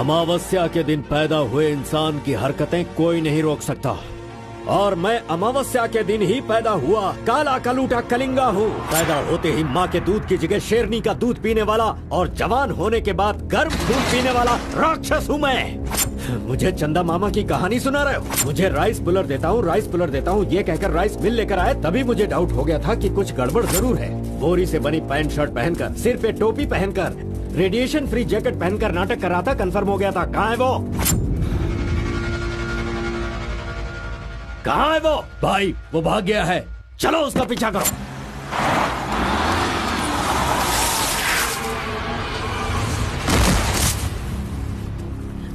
अमावस्या के दिन पैदा हुए इंसान की हरकतें कोई नहीं रोक सकता, और मैं अमावस्या के दिन ही पैदा हुआ काला कलूटा कलिंगा हूँ। पैदा होते ही माँ के दूध की जगह शेरनी का दूध पीने वाला और जवान होने के बाद गर्म खून पीने वाला राक्षस हूँ मैं। मुझे चंदा मामा की कहानी सुना रहे हो? मुझे राइस पुलर देता हूँ, राइस पुलर देता हूँ, ये कहकर राइस मिल लेकर आए, तभी मुझे डाउट हो गया था कि कुछ गड़बड़ जरूर है। बोरी से बनी पैंट शर्ट पहनकर, सिर पे टोपी पहनकर, रेडिएशन फ्री जैकेट पहनकर नाटक कर रहा था, कंफर्म हो गया था। कहाँ है वो? कहाँ है वो? भाई वो भाग गया है, चलो उसका पीछा करो।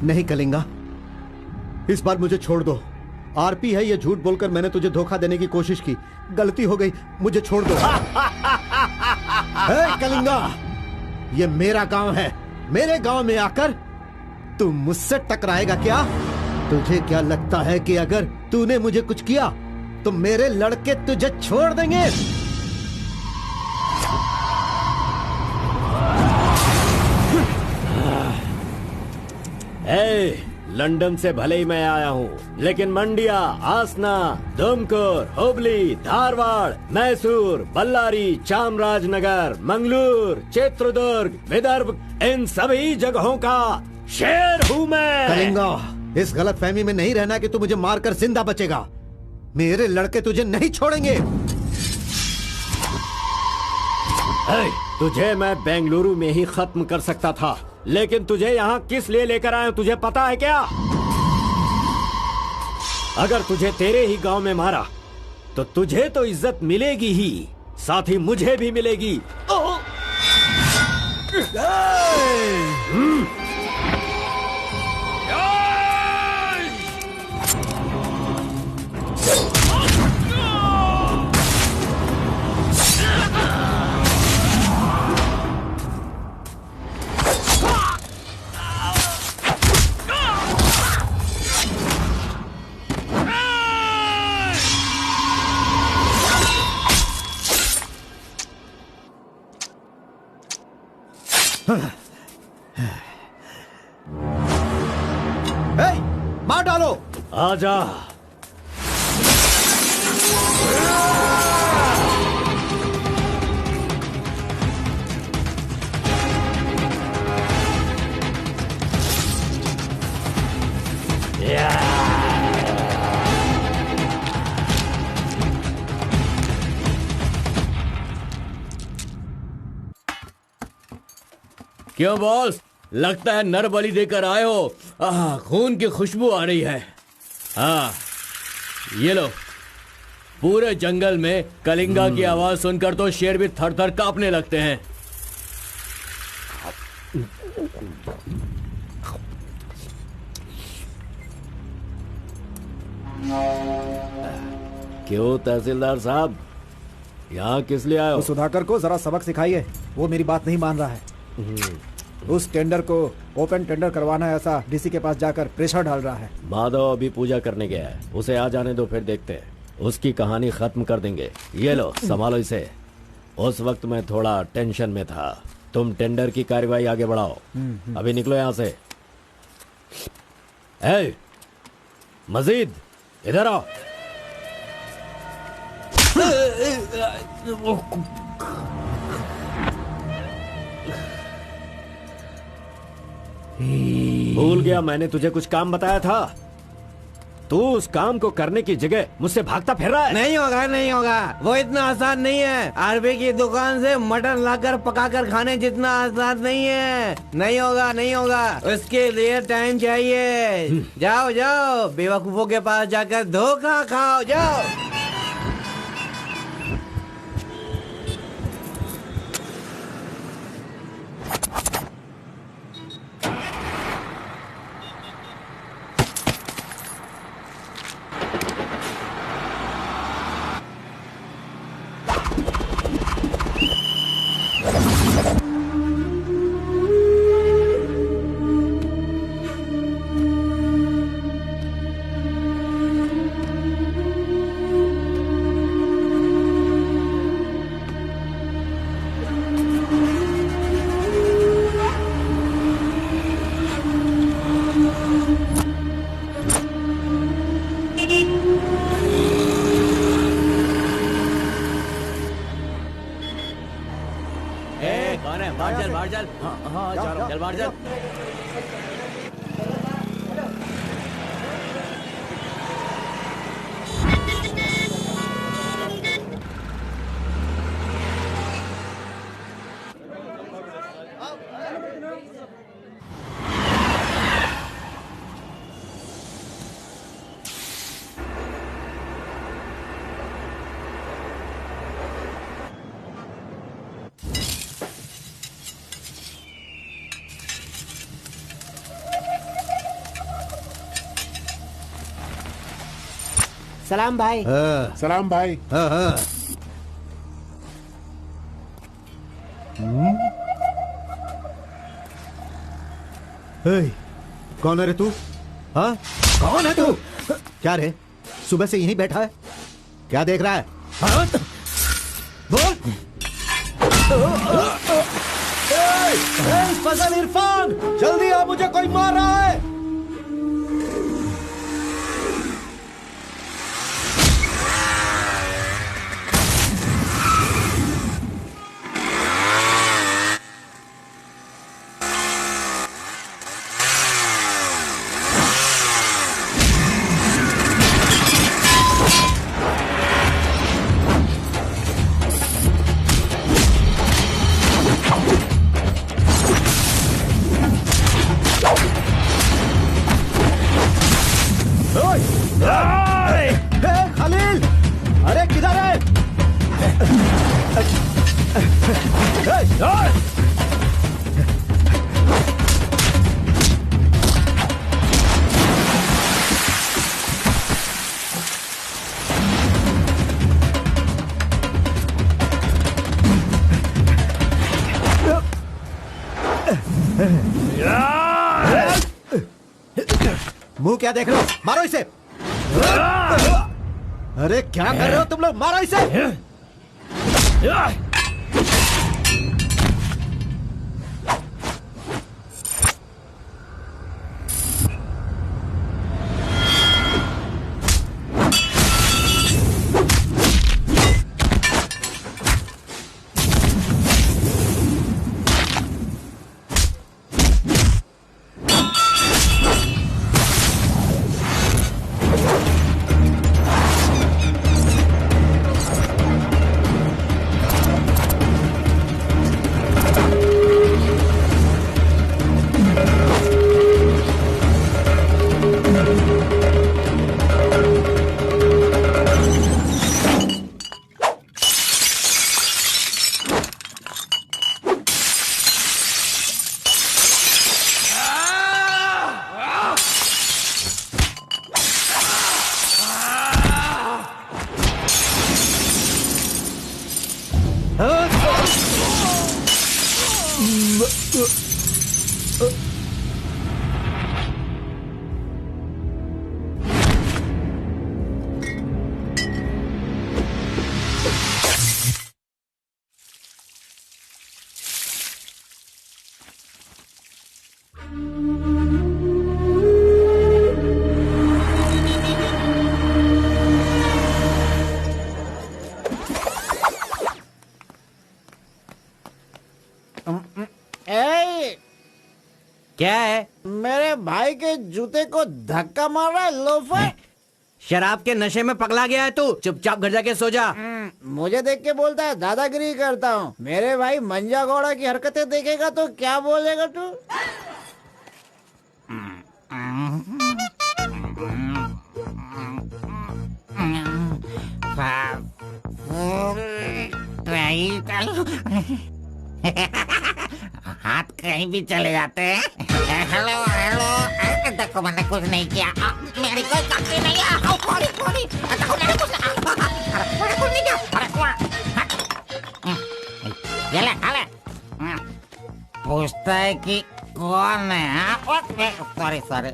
नहीं कलिंगा, इस बार मुझे छोड़ दो। आरपी है, ये झूठ बोलकर मैंने तुझे धोखा देने की कोशिश की, गलती हो गई, मुझे छोड़ दो। कलिंगा, ये मेरा गांव है, मेरे गांव में आकर तू मुझसे टकराएगा क्या? तुझे क्या लगता है कि अगर तूने मुझे कुछ किया तो मेरे लड़के तुझे छोड़ देंगे? लंदन से भले ही मैं आया हूँ, लेकिन मंडिया, आसना, दुमकुर, हुबली, धारवाड़, मैसूर, बल्लारी, चामराजनगर, मंगलूर, चित्रदुर्ग, विदर्भ, इन सभी जगहों का शेर हूँ मैं। कलिंगा, इस गलतफहमी में नहीं रहना कि तू मुझे मारकर जिंदा बचेगा। मेरे लड़के तुझे नहीं छोड़ेंगे। तुझे मैं बेंगलुरु में ही खत्म कर सकता था, लेकिन तुझे यहाँ किस लिए लेकर आया तुझे पता है क्या? अगर तुझे तेरे ही गांव में मारा तो तुझे तो इज्जत मिलेगी ही, साथ ही मुझे भी मिलेगी। मार डालो। आजा। क्यों बॉस, लगता है नर बलि देकर आए हो। खून की खुशबू आ रही है। हाँ, ये लो। पूरे जंगल में कलिंगा की आवाज सुनकर तो शेर भी थर थर कांपने लगते हैं। क्यों तहसीलदार साहब, यहाँ किस लिए आए हो? सुधाकर को जरा सबक सिखाइए, वो मेरी बात नहीं मान रहा है। उस टेंडर को ओपन टेंडर करवाना है, ऐसा डीसी के पास जाकर प्रेशर डाल रहा है। माधव अभी पूजा करने गया है, उसे आ जाने दो, फिर देखते हैं। उसकी कहानी खत्म कर देंगे। ये लो, संभालो इसे। उस वक्त मैं थोड़ा टेंशन में था। तुम टेंडर की कार्यवाही आगे बढ़ाओ। अभी निकलो यहाँ से। ए, मजीद इधर आओ। भूल गया मैंने तुझे कुछ काम बताया था। तू उस काम को करने की जगह मुझसे भागता फिर रहा है। नहीं होगा, नहीं होगा, वो इतना आसान नहीं है। आरबी की दुकान से मटन लाकर पकाकर खाने जितना आसान नहीं है। नहीं होगा, नहीं होगा, उसके लिए टाइम चाहिए। जाओ जाओ, बेवकूफों के पास जाकर धोखा खाओ, जाओ। कौन है? बाहर चल, बाहर चल। हाँ, जा रहा हूँ। चल बाहर चल। सलाम भाई। सलाम भाई। कौन है रे तू? हाँ, कौन है तू? क्या रे, सुबह से यहीं बैठा है? क्या देख रहा है? हाँ? बोल। फजल इरफान, जल्दी आ, मुझे कोई मार रहा है। खलील, अरे किधर है? मुंह क्या देख रहे हो? मारो इसे। अरे क्या कर रहे हो तुम लोग? मारो इसे। क्या है? मेरे भाई के जूते को धक्का मार रहा है लोफर। शराब के नशे में पगला गया है तू। चुपचाप घर जाके सो जा। मुझे देख के बोलता है दादागिरी करता हूँ। मेरे भाई मंजा घोड़ा की हरकतें देखेगा तो क्या बोलेगा तू? हाथ कहीं भी चले जाते हैं। हेलो हेलो, देखो मैंने कुछ नहीं किया, मेरी कोई गलती नहीं है। देखो मैंने कुछ नहीं किया। ये ले, खा ले। पूछता है कि कौन है? सॉरी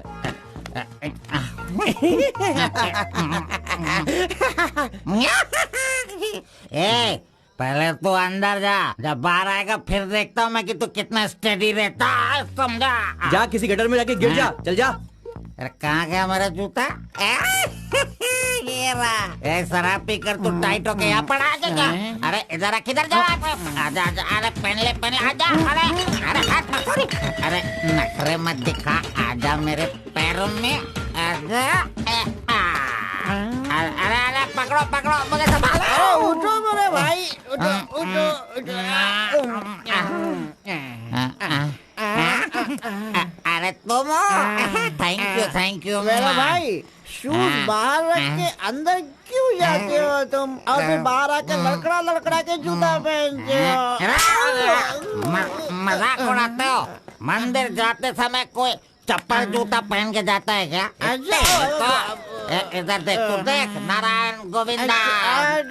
ए, पहले तू अंदर जा, जब बाहर आएगा फिर देखता हूँ मैं कि तू कितना स्टेडी रहता है, समझा? जा किसी गटर में जाके गिर जा। चल जा। अरे कहाँ गया मेरा जूता? ये रहा। ए, शराब पीकर तू टाइट होके यहाँ पड़ा आ जा। अरे इधर किधर जा रहा है? आजा आजा, अरे पहन ले आजा। अरे अरे हाथ मत छोड़ी। अरे नखरे मत दिखा, आजा मेरे पैरों में आजा। अरे अरे पकड़ो मुझे संभालो। उठो मेरे भाई, उठो। अरे तुम थैंक यू मेरे भाई, शूज बाहर रख के अंदर क्यों जाते हो तुम? और फिर बाहर आके लड़खड़ा के जूता पहनते हो। मजाक उड़ाते हो? मंदिर जाते समय कोई चप्पल जूता पहन के जाता है क्या? इधर देख, तू देख, नारायण गोविंदा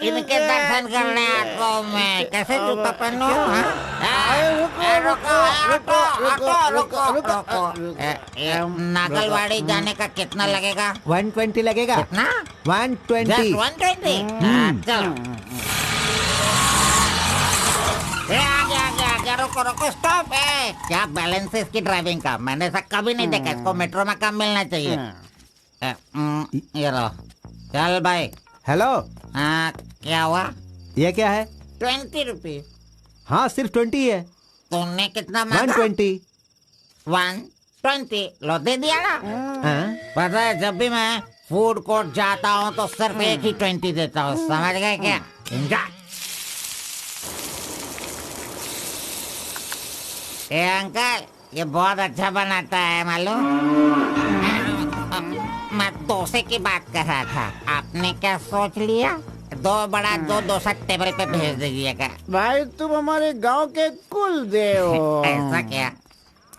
इनके दर्शन करने आता हूँ मैं। कैसे जूता पहनो? नागलवाड़ी जाने का कितना लगेगा? 120 लगेगा। कितना? 120। 120? चलो। आगे रुको स्टॉप है। क्या बैलेंस है इसकी ड्राइविंग का? मैंने ऐसा कभी नहीं देखा। इसको मेट्रो में काम मिलना चाहिए। ये लो, चल भाई। हेलो, हाँ, क्या हुआ? ये क्या है? 20 रुपीज। हाँ, सिर्फ 20 है। तुमने कितना मांगा? 120। 120 लो, दे दिया ना। हाँ? पता है, जब भी मैं फूड कोर्ट जाता हूँ तो सिर्फ एक ही 20 देता हूँ। समझ गए क्या? ए अंकल, ये बहुत अच्छा बनाता है मालूम। मैं डोसे की बात कर रहा था। आपने क्या सोच लिया? 2 बड़ा 2 डोसा टेबल पे भेज दीजिएगा। भाई तुम हमारे गांव के कुल देव हो। ऐसा क्या?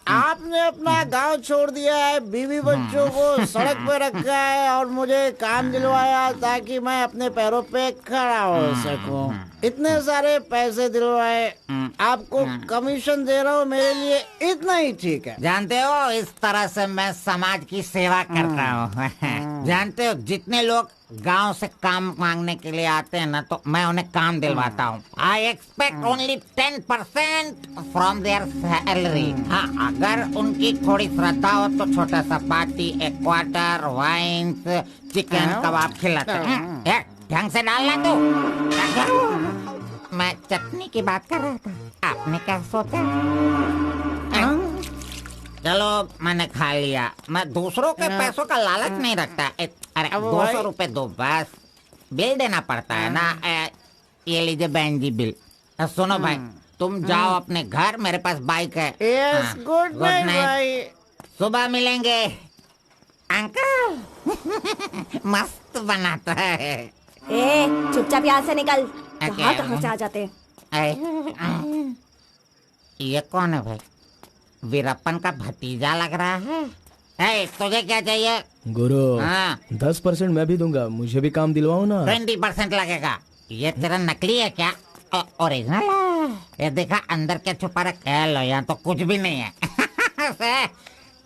आपने अपना गांव छोड़ दिया है, बीवी बच्चों को सड़क पे रखा है और मुझे काम दिलवाया ताकि मैं अपने पैरों पे खड़ा हो सकूं। इतने सारे पैसे दिलवाए, आपको कमीशन दे रहा हूँ, मेरे लिए इतना ही ठीक है। जानते हो, इस तरह से मैं समाज की सेवा करता हूँ। जानते हो, जितने लोग गांव से काम मांगने के लिए आते हैं ना, तो मैं उन्हें काम दिलवाता हूँ। I expect only 10% from there salary. हाँ, अगर उनकी थोड़ी श्रद्धा हो तो छोटा सा पार्टी, एक क्वार्टर, वाइन्स, चिकन कबाब खिलाते हैं। ढंग से डालना तू। मैं चटनी की बात कर रहा था। आपने क्या सोचा? चलो, मैंने खा लिया। मैं दूसरों के पैसों का लालच नहीं रखता। अरे 200 रुपए दो बस। बिल देना पड़ता है ना। ये लीजिए बहन जी बिल। सुनो भाई, तुम जाओ अपने घर, मेरे पास बाइक है। यस, गुड नाइट भाई। सुबह मिलेंगे। अंकल मस्त बनाता है। ए, चुपचाप यहाँ से निकल। क्या? कहाँ से आ जाते? ये कौन है भाई? वीरप्पन का भतीजा लग रहा है। तुझे क्या चाहिए? गुरु, हाँ? 10% मैं भी दूंगा, मुझे भी काम दिलवाओ ना। 20% लगेगा। ये तेरा नकली है क्या? ओरिजिनल है। ये देखा अंदर क्या छुपा रखा है? लो, यहाँ तो कुछ भी नहीं है।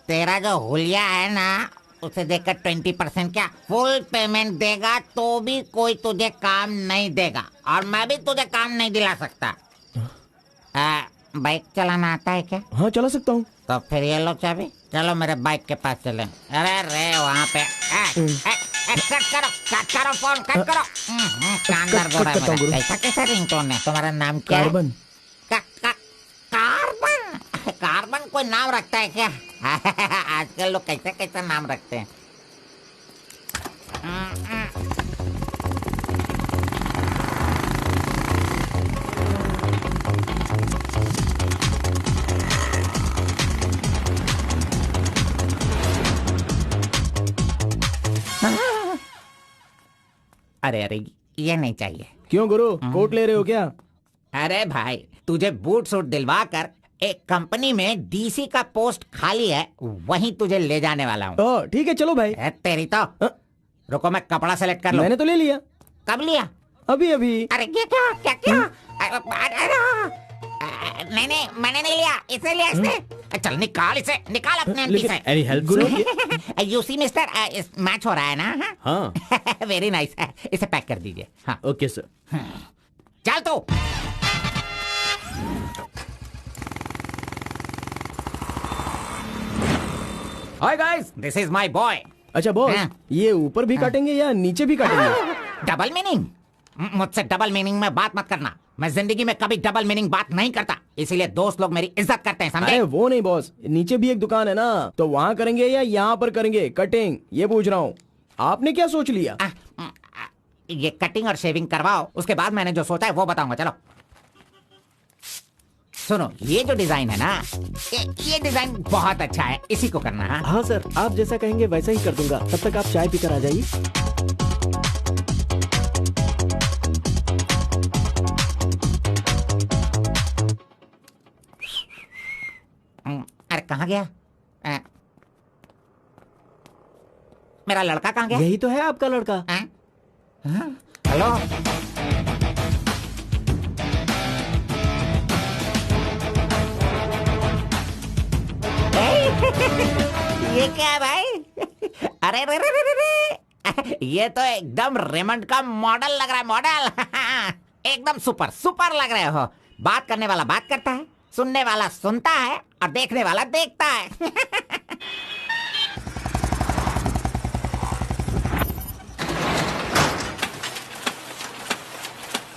तेरा जो हुलिया है ना, उसे देखकर 20% क्या फुल पेमेंट देगा तो भी कोई तुझे काम नहीं देगा, और मैं भी तुझे काम नहीं दिला सकता। बाइक चलाना आता है क्या? हाँ, चला सकता हूँ। तो फिर ये लो चाबी, चलो मेरे बाइक के पास चले। अरे रे वहाँ पे कट करो फोन, कट करो। कान दर्द हो रहा है मेरा। कैसा कैसा रिंगटोन है? तुम्हारा नाम क्या है? कार्बन। कार्बन? कार्बन कोई नाम रखता है क्या? आजकल लोग कैसे कैसे नाम रखते हैं। अरे अरे, ये नहीं चाहिए। क्यों गुरु, कोट ले रहे हो क्या? अरे भाई, तुझे बूट सूट दिलवा कर एक कंपनी में डीसी का पोस्ट खाली है, वहीं तुझे ले जाने वाला हूँ। ठीक है, चलो भाई। तेरी तो रुको, मैं कपड़ा सेलेक्ट कर लूं। मैंने तो ले लिया। कब लिया? अभी अभी। अरे ये क्या? नहीं, मैंने नहीं लिया, इसे लिया इसने। चल निकाल इसे, निकाल अपने एमपी से। Any help Guru? You see mister, match हो रहा है ना? हाँ। Very nice. इसे पैक कर दीजिए। हाँ, ओके सर। चल तो। Hi guys, this is my boy. अच्छा बॉस, हाँ। ये ऊपर भी काटेंगे या नीचे भी काटेंगे? Double meaning? मुझसे डबल मीनिंग में बात मत करना। मैं जिंदगी में कभी डबल मीनिंग बात नहीं करता, इसीलिए दोस्त लोग मेरी इज्जत करते हैं, समझे? अरे वो नहीं बॉस, नीचे भी एक दुकान है ना, तो वहाँ करेंगे या यहाँ पर करेंगे कटिंग, ये पूछ रहा हूँ। आपने क्या सोच लिया? ये कटिंग और शेविंग करवाओ, उसके बाद मैंने जो सोचा है वो बताऊंगा। चलो सुनो, ये जो डिजाइन है ना, ये डिजाइन बहुत अच्छा है, इसी को करना है। हाँ सर, आप जैसा कहेंगे वैसा ही कर दूंगा। तब तक आप चाय पीकर आ जाइए। अरे कहाँ गया? मेरा लड़का कहाँ गया? यही तो है आपका लड़का। हेलो, ये क्या है भाई? अरे रे रे रे रे रे। ये तो एकदम रेमंड का मॉडल लग रहा है, मॉडल। एकदम सुपर सुपर लग रहे हो। बात करने वाला बात करता है, सुनने वाला सुनता है और देखने वाला देखता है।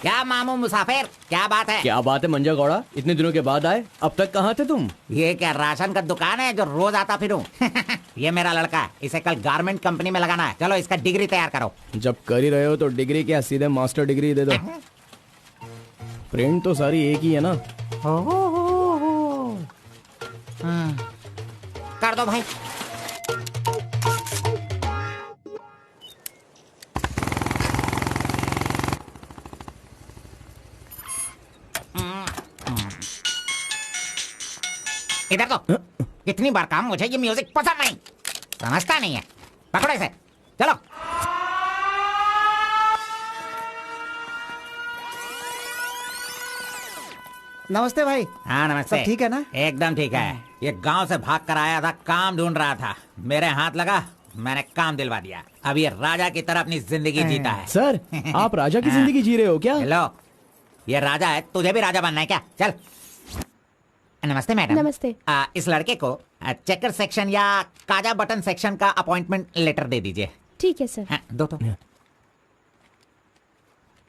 क्या मामू मुसाफिर, क्या बात है? क्या बात है मंजा गौड़ा, इतने दिनों के बाद आए, अब तक कहाँ थे तुम? ये क्या राशन का दुकान है जो रोज आता फिरूं? ये मेरा लड़का है, इसे कल गारमेंट कंपनी में लगाना है। चलो इसका डिग्री तैयार करो। जब कर ही रहे हो तो डिग्री क्या, सीधे मास्टर डिग्री दे दो। प्रिंट तो सारी एक ही है ना। कर दो भाई। इधर तो कितनी बार काम, मुझे ये म्यूजिक पसंद नहीं, समझता नहीं है। पकड़ो इसे, चलो। नमस्ते भाई। हाँ नमस्ते। सब ठीक है ना? एकदम ठीक है। ये गांव से भाग कर आया था, काम ढूंढ रहा था, मेरे हाथ लगा, मैंने काम दिलवा दिया। अब ये राजा की तरह अपनी जिंदगी जीता है। सर, आप राजा की जिंदगी जी रहे हो क्या? हेलो, ये राजा है, तुझे भी राजा बनना है क्या? चल। नमस्ते मैडम। नमस्ते। इस लड़के को चेकर सेक्शन या काजा बटन सेक्शन का अपॉइंटमेंट लेटर दे दीजिए। ठीक है सर। हाँ, दो तो।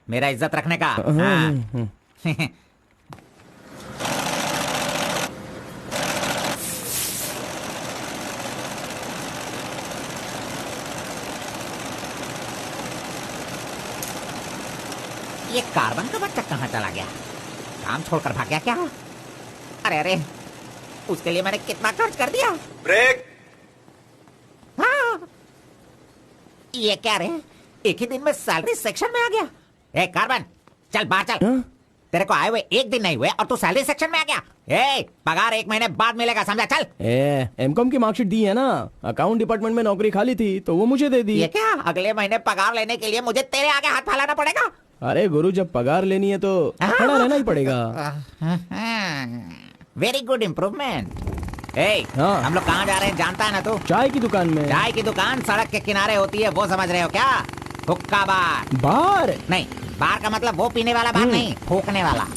मेरा इज्जत रखने का। हाँ। ये कार्बन का बच्चा कहाँ चला गया? काम छोड़कर भाग गया क्या? अरे अरे, उसके लिए मैंने कितना खर्च कर दिया। ब्रेक। हाँ। ये क्या रे, एक ही दिन में सैलरी सेक्शन में आ गया। ए कार्बन, चल बाहर चल। तेरे को आए हुए एक दिन नहीं हुए और तू सैलरी सेक्शन में आ गया। ए, पगार 1 महीने बाद मिलेगा, समझा? चल। एमकॉम की मार्कशीट दी है ना, अकाउंट डिपार्टमेंट में नौकरी खाली थी तो वो मुझे दे दी। ये क्या, अगले महीने पगार लेने के लिए मुझे तेरे आगे हाथ फैलाना पड़ेगा? अरे गुरु, जब पगार लेनी है तो खड़ा रहना ही पड़ेगा। Very good improvement. हाँ। हम लोग कहाँ जा रहे हैं जानता है ना तू? चाय की दुकान में। चाय की दुकान सड़क के किनारे होती है, वो समझ रहे हो क्या? हुक्का बार। बार नहीं, बार का मतलब वो पीने वाला बार नहीं, फूकने वाला।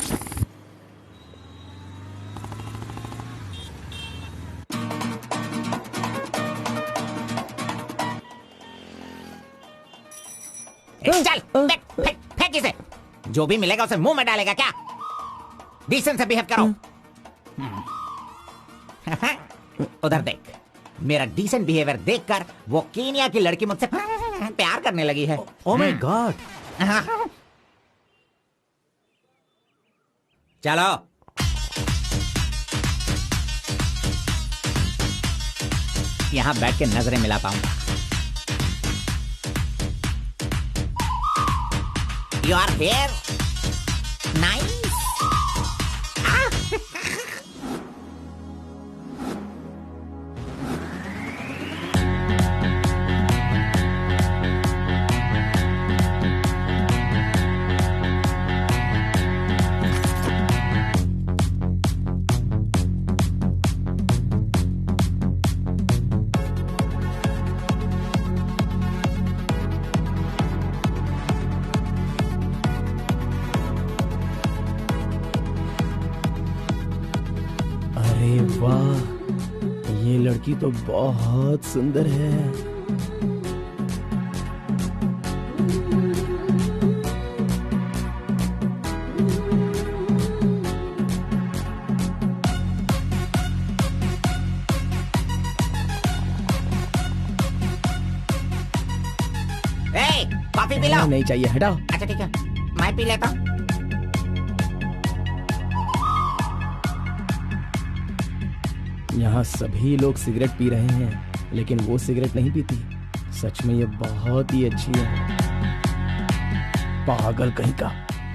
चल फेंक फेंक फेंक इसे। जो भी मिलेगा उसे मुंह में डालेगा क्या? डिसेंट से बिहेव करो। उधर देख, मेरा डिसेंट बिहेवियर देखकर वो कीनिया की लड़की मुझसे प्यार करने लगी है। Oh my God. चलो। यहां बैठ के नजरें मिला पाऊंगा। You are here? Nice. वाह, ये लड़की तो बहुत सुंदर है। Coffee P low. नहीं चाहिए, हटाओ। अच्छा ठीक है, मैं पी लेता हूँ। यहाँ सभी लोग सिगरेट पी रहे हैं, लेकिन वो सिगरेट नहीं पीती। सच में ये बहुत ही अच्छी है। पागल कहीं का,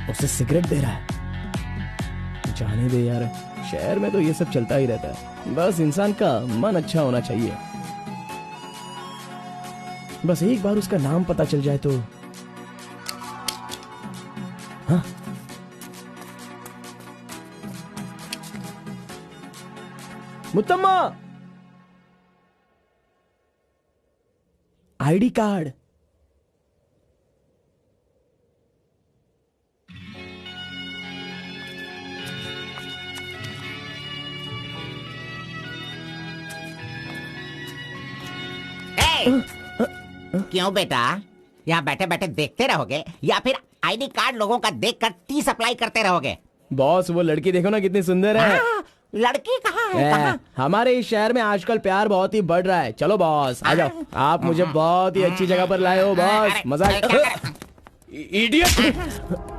उसे सिगरेट दे रहा है। जाने दे यार, शहर में तो ये सब चलता ही रहता है। बस इंसान का मन अच्छा होना चाहिए। बस एक बार उसका नाम पता चल जाए तो। हाँ? मुत्तम्मा, आईडी कार्ड। क्यों बेटा, यहाँ बैठे बैठे देखते रहोगे या फिर आईडी कार्ड लोगों का देखकर टी सप्लाई करते रहोगे? बॉस, वो लड़की देखो ना कितनी सुंदर है। लड़की कहाँ है? कहाँ? हमारे इस शहर में आजकल प्यार बहुत ही बढ़ रहा है। चलो बॉस, आ जाओ। आप मुझे बहुत ही अच्छी जगह पर लाए हो बॉस। मजा। इडियट!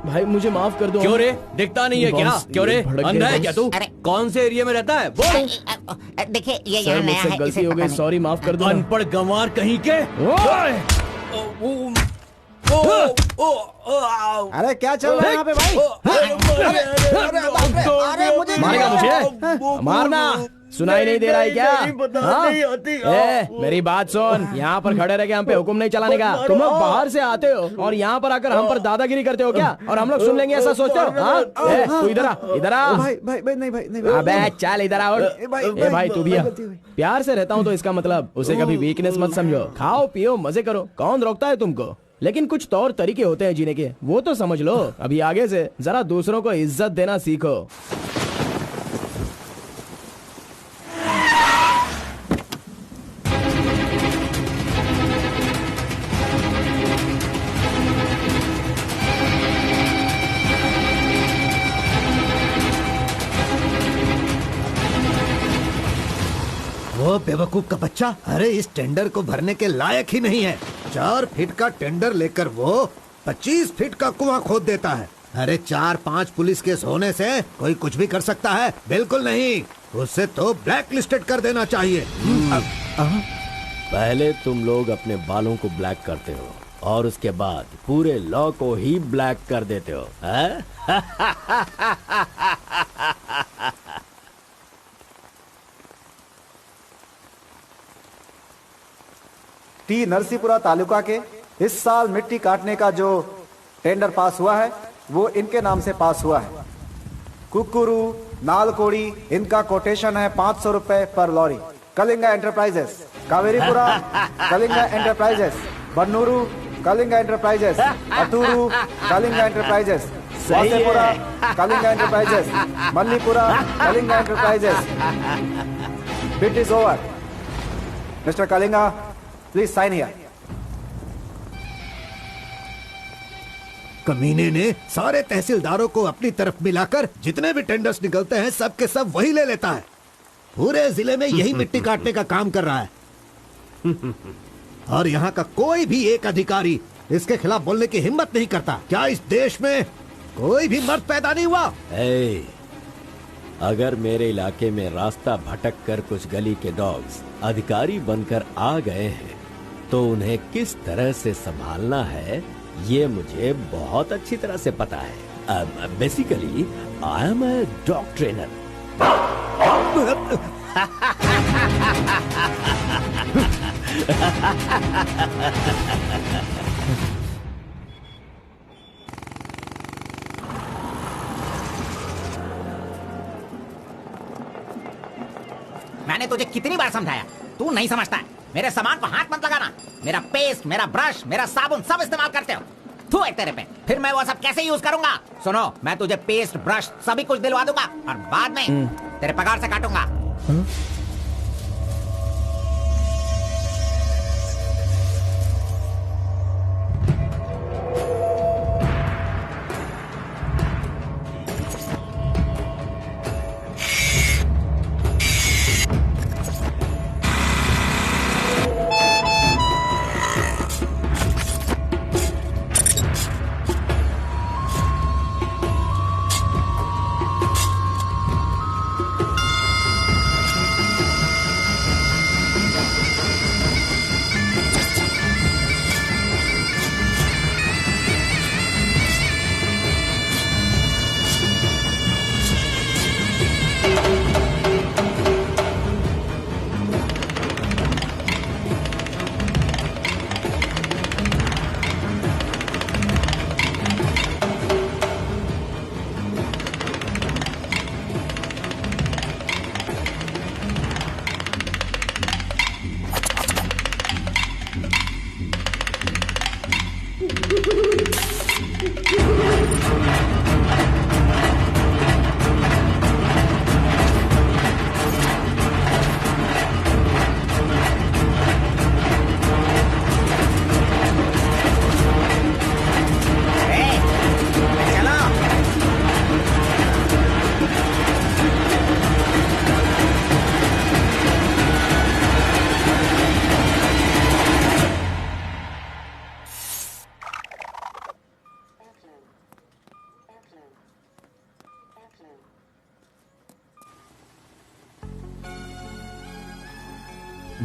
भाई मुझे माफ कर दो। क्यों रे, दिखता नहीं है क्या? क्यों रे, अंधा है क्या तू? कौन से एरिया में रहता है? बोल। देखिए ये सर, यहाँ नया मुझसे है, गलती इसे हो पता गई, नहीं। सॉरी, माफ कर दो। अनपढ़ गंवार कहीं के। अरे क्या चल रहा है यहाँ पे भाई? अरे मुझे मारेगा मुझे? मारना सुनाई नहीं दे रहा है क्या? हाँ? मेरी बात सुन, यहाँ पर खड़े रह के हम पे हुक्म नहीं चलाने का। तुम लोग बाहर से आते हो और यहाँ पर आकर हम पर दादागिरी करते हो क्या? और हम लोग सुन लेंगे ऐसा सोचते हो? हाँ? तू इधर आ, इधर आ। भाई भाई भाई नहीं भाई नहीं। अबे चल इधर आ। भाई तू भी आ। प्यार से रहता हूँ तो इसका मतलब उसे कभी वीकनेस मत समझो। खाओ पियो मजे करो, कौन रोकता है तुमको? लेकिन कुछ तौर तरीके होते हैं जीने के, वो तो समझ लो। अभी आगे से जरा दूसरों को इज्जत देना सीखो। वो बेवकूफ का बच्चा, अरे इस टेंडर को भरने के लायक ही नहीं है। 4 फीट का टेंडर लेकर वो 25 फीट का कुआं खोद देता है। अरे 4-5 पुलिस केस होने से कोई कुछ भी कर सकता है? बिल्कुल नहीं, उसे तो ब्लैक लिस्टेड कर देना चाहिए। पहले तुम लोग अपने बालों को ब्लैक करते हो और उसके बाद पूरे लॉ को ही ब्लैक कर देते हो, हैं? टी नरसीपुरा तालुका के इस साल मिट्टी काटने का जो टेंडर पास हुआ है वो इनके नाम से पास हुआ है। कुकुरू, नालकोड़ी, इनका कोटेशन है 500 रुपए पर lorry. Kalinga enterprises, Kaveripura Kalinga enterprises, Bannuru Kalinga enterprises, Atturu Kalinga enterprises, Vasepura Kalinga enterprises, Mallipura Kalinga enterprises. Bit is over. Mister Kalinga, please sign here. कमीने ने सारे तहसीलदारों को अपनी तरफ मिलाकर जितने भी टेंडर्स निकलते हैं सब के सब वही ले लेता है। पूरे जिले में यही मिट्टी काटने का काम कर रहा है। और यहाँ का कोई भी एक अधिकारी इसके खिलाफ बोलने की हिम्मत नहीं करता। क्या इस देश में कोई भी मर्द पैदा नहीं हुआ? अगर मेरे इलाके में रास्ता भटक कर कुछ गली के डॉग्स अधिकारी बनकर आ गए हैं तो उन्हें किस तरह से संभालना है ये मुझे बहुत अच्छी तरह से पता है। Basically I am a dog trainer. मैंने तुझे कितनी बार समझाया, तू नहीं समझता है। मेरे सामान को हाथ मत लगाना। मेरा पेस्ट, मेरा ब्रश, मेरा साबुन सब इस्तेमाल करते हो। थू है तेरे पे, फिर मैं वो सब कैसे यूज करूंगा? सुनो, मैं तुझे पेस्ट, ब्रश सभी कुछ दिलवा दूंगा और बाद में तेरे पगार से काटूंगा।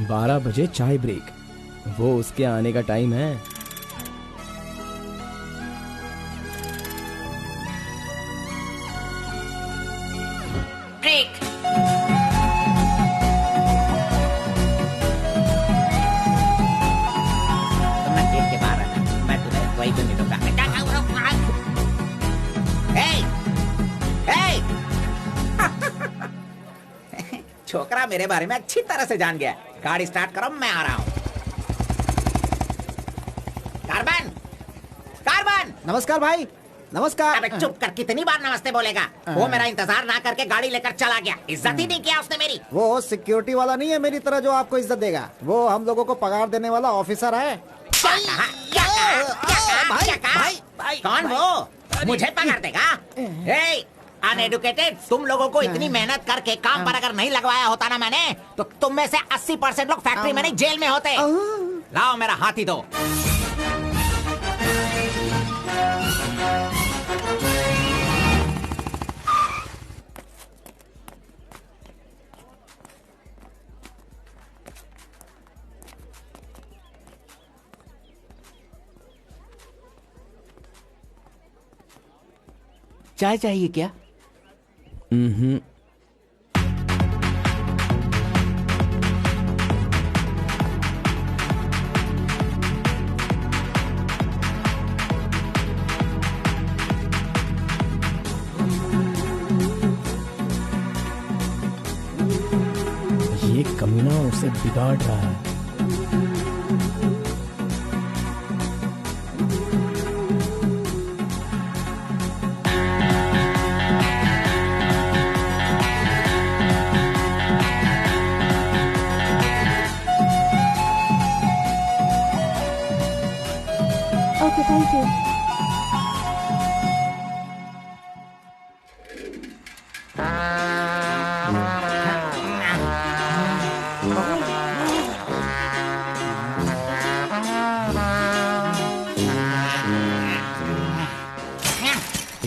12 बजे चाय ब्रेक, वो उसके आने का टाइम है। ब्रेक। तुमने गेट के बाहर रहना, मैं तुम्हें वही तो नहीं दूंगा। छोकरा मेरे बारे में अच्छी तरह से जान गया। गाड़ी स्टार्ट करो, मैं आ रहा हूँ। Carbon, carbon. नमस्कार भाई, नमस्कार। अबे चुप कर, कितनी बार नमस्ते बोलेगा? वो मेरा इंतजार ना करके गाड़ी लेकर चला गया। इज्जत ही नहीं किया उसने मेरी। वो सिक्योरिटी वाला नहीं है मेरी तरह जो आपको इज्जत देगा। वो हम लोगों को पगार देने वाला ऑफिसर है। भाई, कौन वो? मुझे पगार देगा? अनएडुकेटेड, तुम लोगों को इतनी मेहनत करके काम पर अगर नहीं लगवाया होता ना मैंने, तो तुम में से 80% लोग फैक्ट्री में नहीं जेल में होते। लाओ मेरा हाथी दो। चाय चाहिए क्या? ये कमीना उसे बिगाड़ रहा है। Okay, thank you.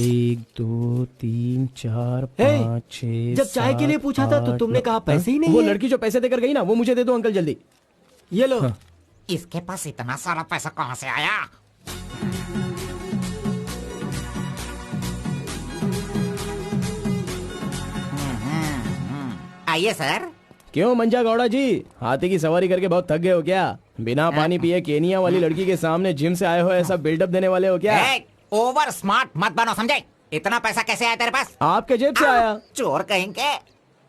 एक, दो, तीन, चार, पाँच, छह। जब चाय के लिए पूछा था तो तुमने कहा पैसे ही नहीं वो है। लड़की जो पैसे देकर गई ना, वो मुझे दे दो अंकल जल्दी। ये लो। इसके पास इतना सारा पैसा कहाँ से आया? आइए सर। क्यों मंजा गौड़ा जी, हाथी की सवारी करके बहुत थक गए हो क्या? बिना पानी पिए केनिया वाली लड़की के सामने जिम से आए हो, ऐसा बिल्डअप देने वाले हो क्या? ओवर स्मार्ट मत बनो, समझे? इतना पैसा कैसे आया तेरे पास? आपके जेब से आया। चोर कहेंगे।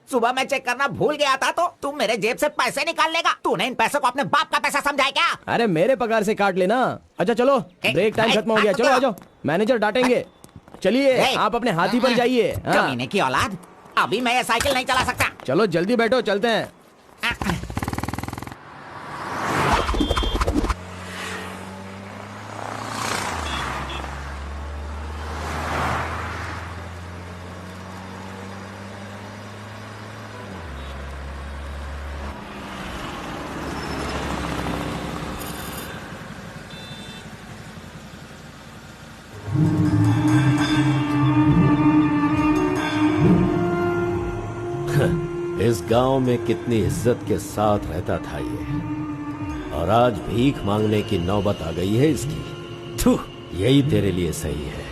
सुबह मैं चेक करना भूल गया था तो तुम मेरे जेब से पैसे निकाल लेगा। तूने इन पैसों को अपने बाप का पैसा समझा है क्या? अरे मेरे पगार से काट लेना। अच्छा चलो, ब्रेक टाइम खत्म हो गया, चलो आ जाओ, मैनेजर डांटेंगे। चलिए आप अपने हाथी पर जाइए। कमीने की औलाद, अभी मैं ये साइकिल नहीं चला सकता। चलो जल्दी बैठो, चलते हैं। इस गांव में कितनी इज्जत के साथ रहता था ये, और आज भीख मांगने की नौबत आ गई है इसकी। थू, यही तेरे लिए सही है।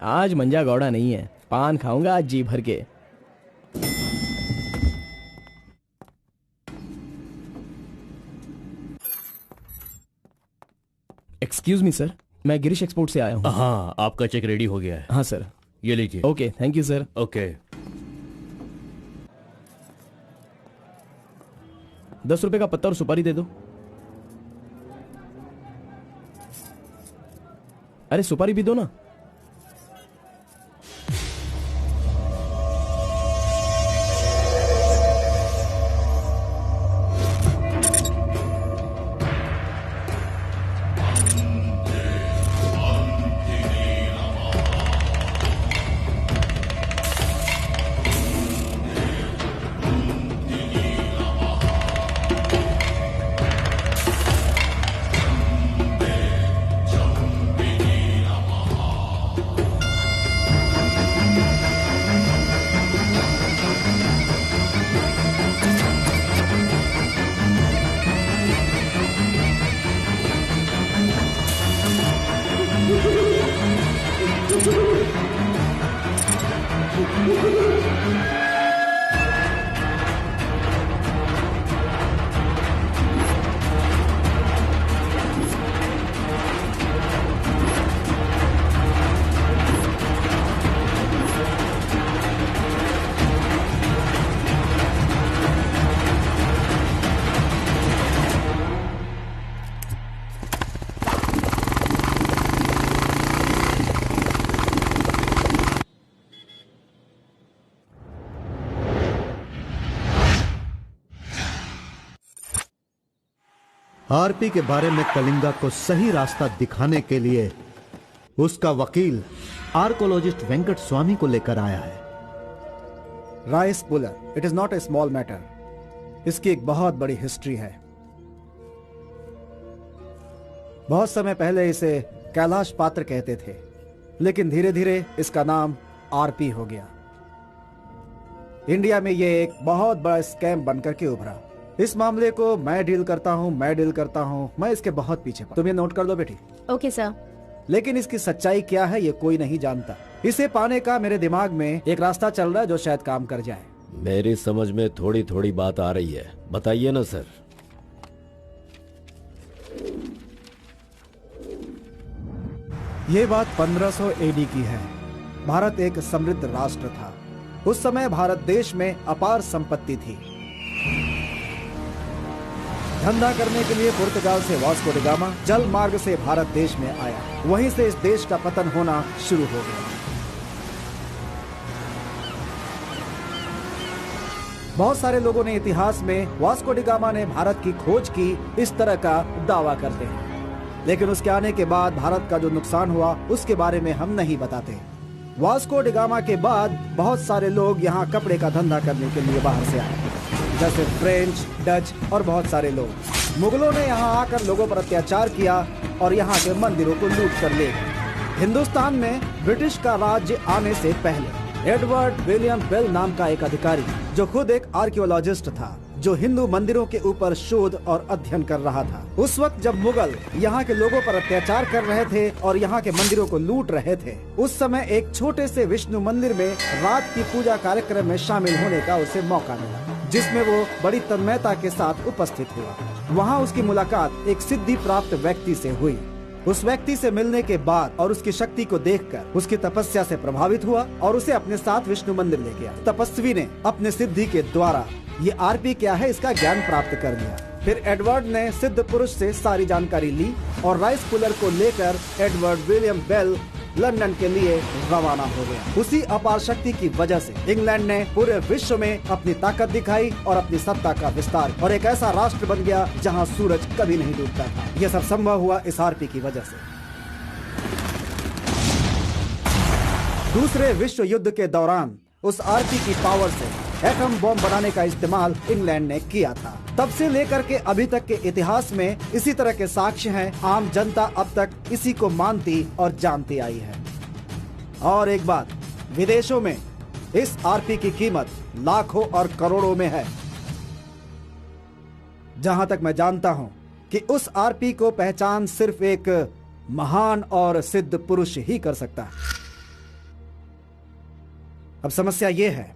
आज मंजा गौड़ा नहीं है, पान खाऊंगा आज जी भर के। एक्सक्यूज मी सर, मैं गिरीश एक्सपोर्ट से आया हूँ। हाँ, आपका चेक रेडी हो गया है। हाँ सर। ये लीजिए। Okay, thank you sir. Okay. 10 रुपए का पत्ता और सुपारी दे दो। अरे सुपारी भी दो ना। आरपी के बारे में कलिंगा को सही रास्ता दिखाने के लिए उसका वकील आर्कोलॉजिस्ट वेंकट स्वामी को लेकर आया है। Rice puller, it is not a small matter. इसकी एक बहुत बड़ी हिस्ट्री है। बहुत समय पहले इसे कैलाश पात्र कहते थे, लेकिन धीरे धीरे इसका नाम आरपी हो गया। इंडिया में यह एक बहुत बड़ा स्कैम बनकर के उभरा। इस मामले को मैं डील करता हूँ, मैं इसके बहुत पीछे। तुम ये नोट कर लो बेटी। Okay sir. लेकिन इसकी सच्चाई क्या है ये कोई नहीं जानता। इसे पाने का मेरे दिमाग में एक रास्ता चल रहा है जो शायद काम कर जाए। मेरी समझ में थोड़ी थोड़ी बात आ रही है, बताइए ना सर। ये बात 1500 एडी की है। भारत एक समृद्ध राष्ट्र था। उस समय भारत देश में अपार संपत्ति थी। धंधा करने के लिए पुर्तगाल से वास्को डी गामा जल मार्ग से भारत देश में आया। वहीं से इस देश का पतन होना शुरू हो गया। बहुत सारे लोगों ने इतिहास में वास्को डी गामा ने भारत की खोज की इस तरह का दावा करते हैं, लेकिन उसके आने के बाद भारत का जो नुकसान हुआ उसके बारे में हम नहीं बताते। वास्को डी गामा के बाद बहुत सारे लोग यहाँ कपड़े का धंधा करने के लिए बाहर से आए, जैसे फ्रेंच, डच और बहुत सारे लोग। मुगलों ने यहाँ आकर लोगों पर अत्याचार किया और यहाँ के मंदिरों को लूट कर ले गए। हिंदुस्तान में ब्रिटिश का राज्य आने से पहले एडवर्ड विलियम बेल नाम का एक अधिकारी, जो खुद एक आर्कियोलॉजिस्ट था, जो हिंदू मंदिरों के ऊपर शोध और अध्ययन कर रहा था। उस वक्त जब मुगल यहाँ के लोगों पर अत्याचार कर रहे थे और यहाँ के मंदिरों को लूट रहे थे, उस समय एक छोटे से विष्णु मंदिर में रात की पूजा कार्यक्रम में शामिल होने का उसे मौका मिला, जिसमें वो बड़ी तन्मयता के साथ उपस्थित हुआ। वहाँ उसकी मुलाकात एक सिद्धि प्राप्त व्यक्ति से हुई। उस व्यक्ति से मिलने के बाद और उसकी शक्ति को देखकर उसकी तपस्या से प्रभावित हुआ और उसे अपने साथ विष्णु मंदिर ले गया। तपस्वी ने अपने सिद्धि के द्वारा ये आरपी क्या है इसका ज्ञान प्राप्त कर लिया। फिर एडवर्ड ने सिद्ध पुरुष से सारी जानकारी ली और राइस पुलर को लेकर एडवर्ड विलियम बेल लंदन के लिए रवाना हो गया। उसी अपार शक्ति की वजह से इंग्लैंड ने पूरे विश्व में अपनी ताकत दिखाई और अपनी सत्ता का विस्तार, और एक ऐसा राष्ट्र बन गया जहां सूरज कभी नहीं डूबता था। यह सब संभव हुआ इस आरपी की वजह से। दूसरे विश्व युद्ध के दौरान उस आरपी की पावर से एटम बॉम्ब बनाने का इस्तेमाल इंग्लैंड ने किया था। तब से लेकर के अभी तक के इतिहास में इसी तरह के साक्ष्य हैं। आम जनता अब तक इसी को मानती और जानती आई है। और एक बात, विदेशों में इस आरपी की कीमत लाखों और करोड़ों में है। जहां तक मैं जानता हूं कि उस आरपी को पहचान सिर्फ एक महान और सिद्ध पुरुष ही कर सकता है। अब समस्या यह है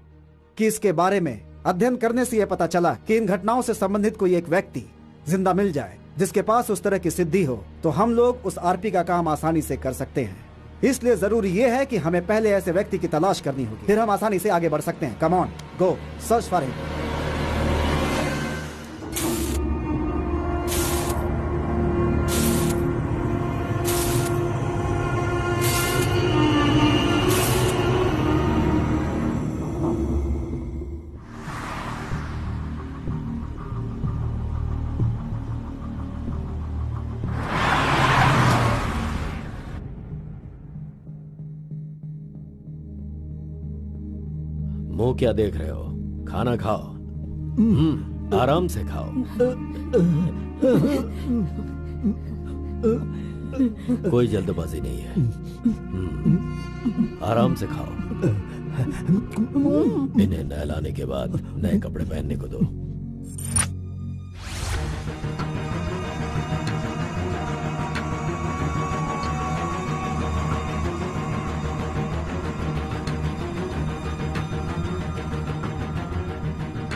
कि इसके बारे में अध्ययन करने से यह पता चला कि इन घटनाओं से संबंधित कोई एक व्यक्ति जिंदा मिल जाए जिसके पास उस तरह की सिद्धि हो, तो हम लोग उस आरपी का काम आसानी से कर सकते हैं। इसलिए जरूरी यह है कि हमें पहले ऐसे व्यक्ति की तलाश करनी होगी, फिर हम आसानी से आगे बढ़ सकते हैं। Come on, go search for him. मुंह क्या देख रहे हो? खाना खाओ। आराम से खाओ। कोई जल्दबाजी नहीं है। आराम से खाओ। इन्हें नहलाने के बाद नए कपड़े पहनने को दो।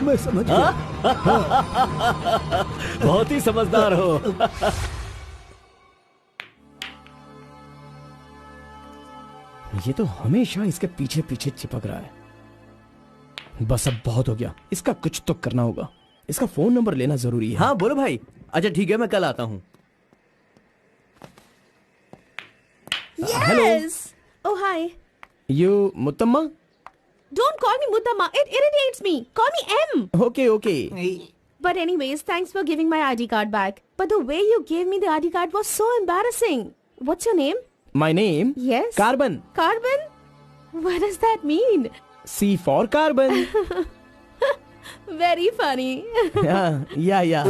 मैं समझ गया। बहुत ही समझदार हो। ये तो हमेशा इसके पीछे पीछे चिपक रहा है। बस अब बहुत हो गया, इसका कुछ तो करना होगा। इसका फोन नंबर लेना जरूरी है। हाँ बोलो भाई। अच्छा ठीक है, मैं कल आता हूँ। Yes. Oh hi. You Muttamma? Don't call me Mutamma. It irritates me. Call me M. Okay okay. But anyways, thanks for giving my ID card back. But the way you gave me the ID card was so embarrassing. What's your name? My name? Yes. Carbon. Carbon? What does that mean? C for carbon. Very funny. Yeah.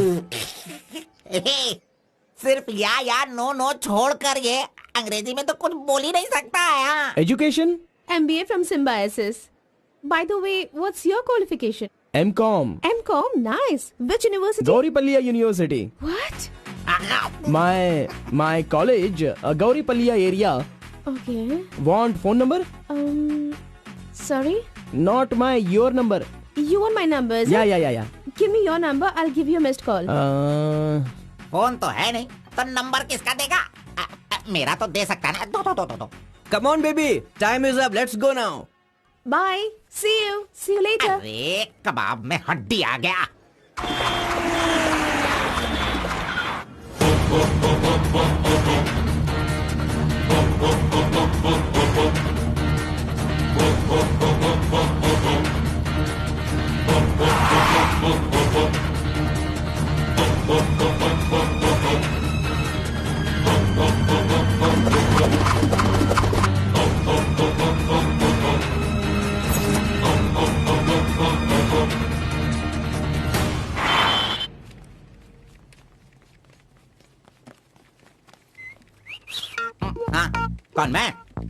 सिर्फ या no no छोड़कर ये अंग्रेजी में तो कुछ बोल ही नहीं सकता है। Education? MBA from Symbiosis. By the way, what's your qualification? M.Com. M.Com? Nice. Which university? Gauripalliya University. What? My college, Gauripalliya area. Okay. Want phone number? Sorry? Not your number. You want my number, is it? Yeah. Give me your number, I'll give you a missed call. Phone तो है नहीं, तो number किसका देगा? मेरा तो दे सकता है ना। दो। Come on, baby. Time is up. Let's go now. Bye. See you later. अरे कबाब में हड्डी आ गया। कौन मैं?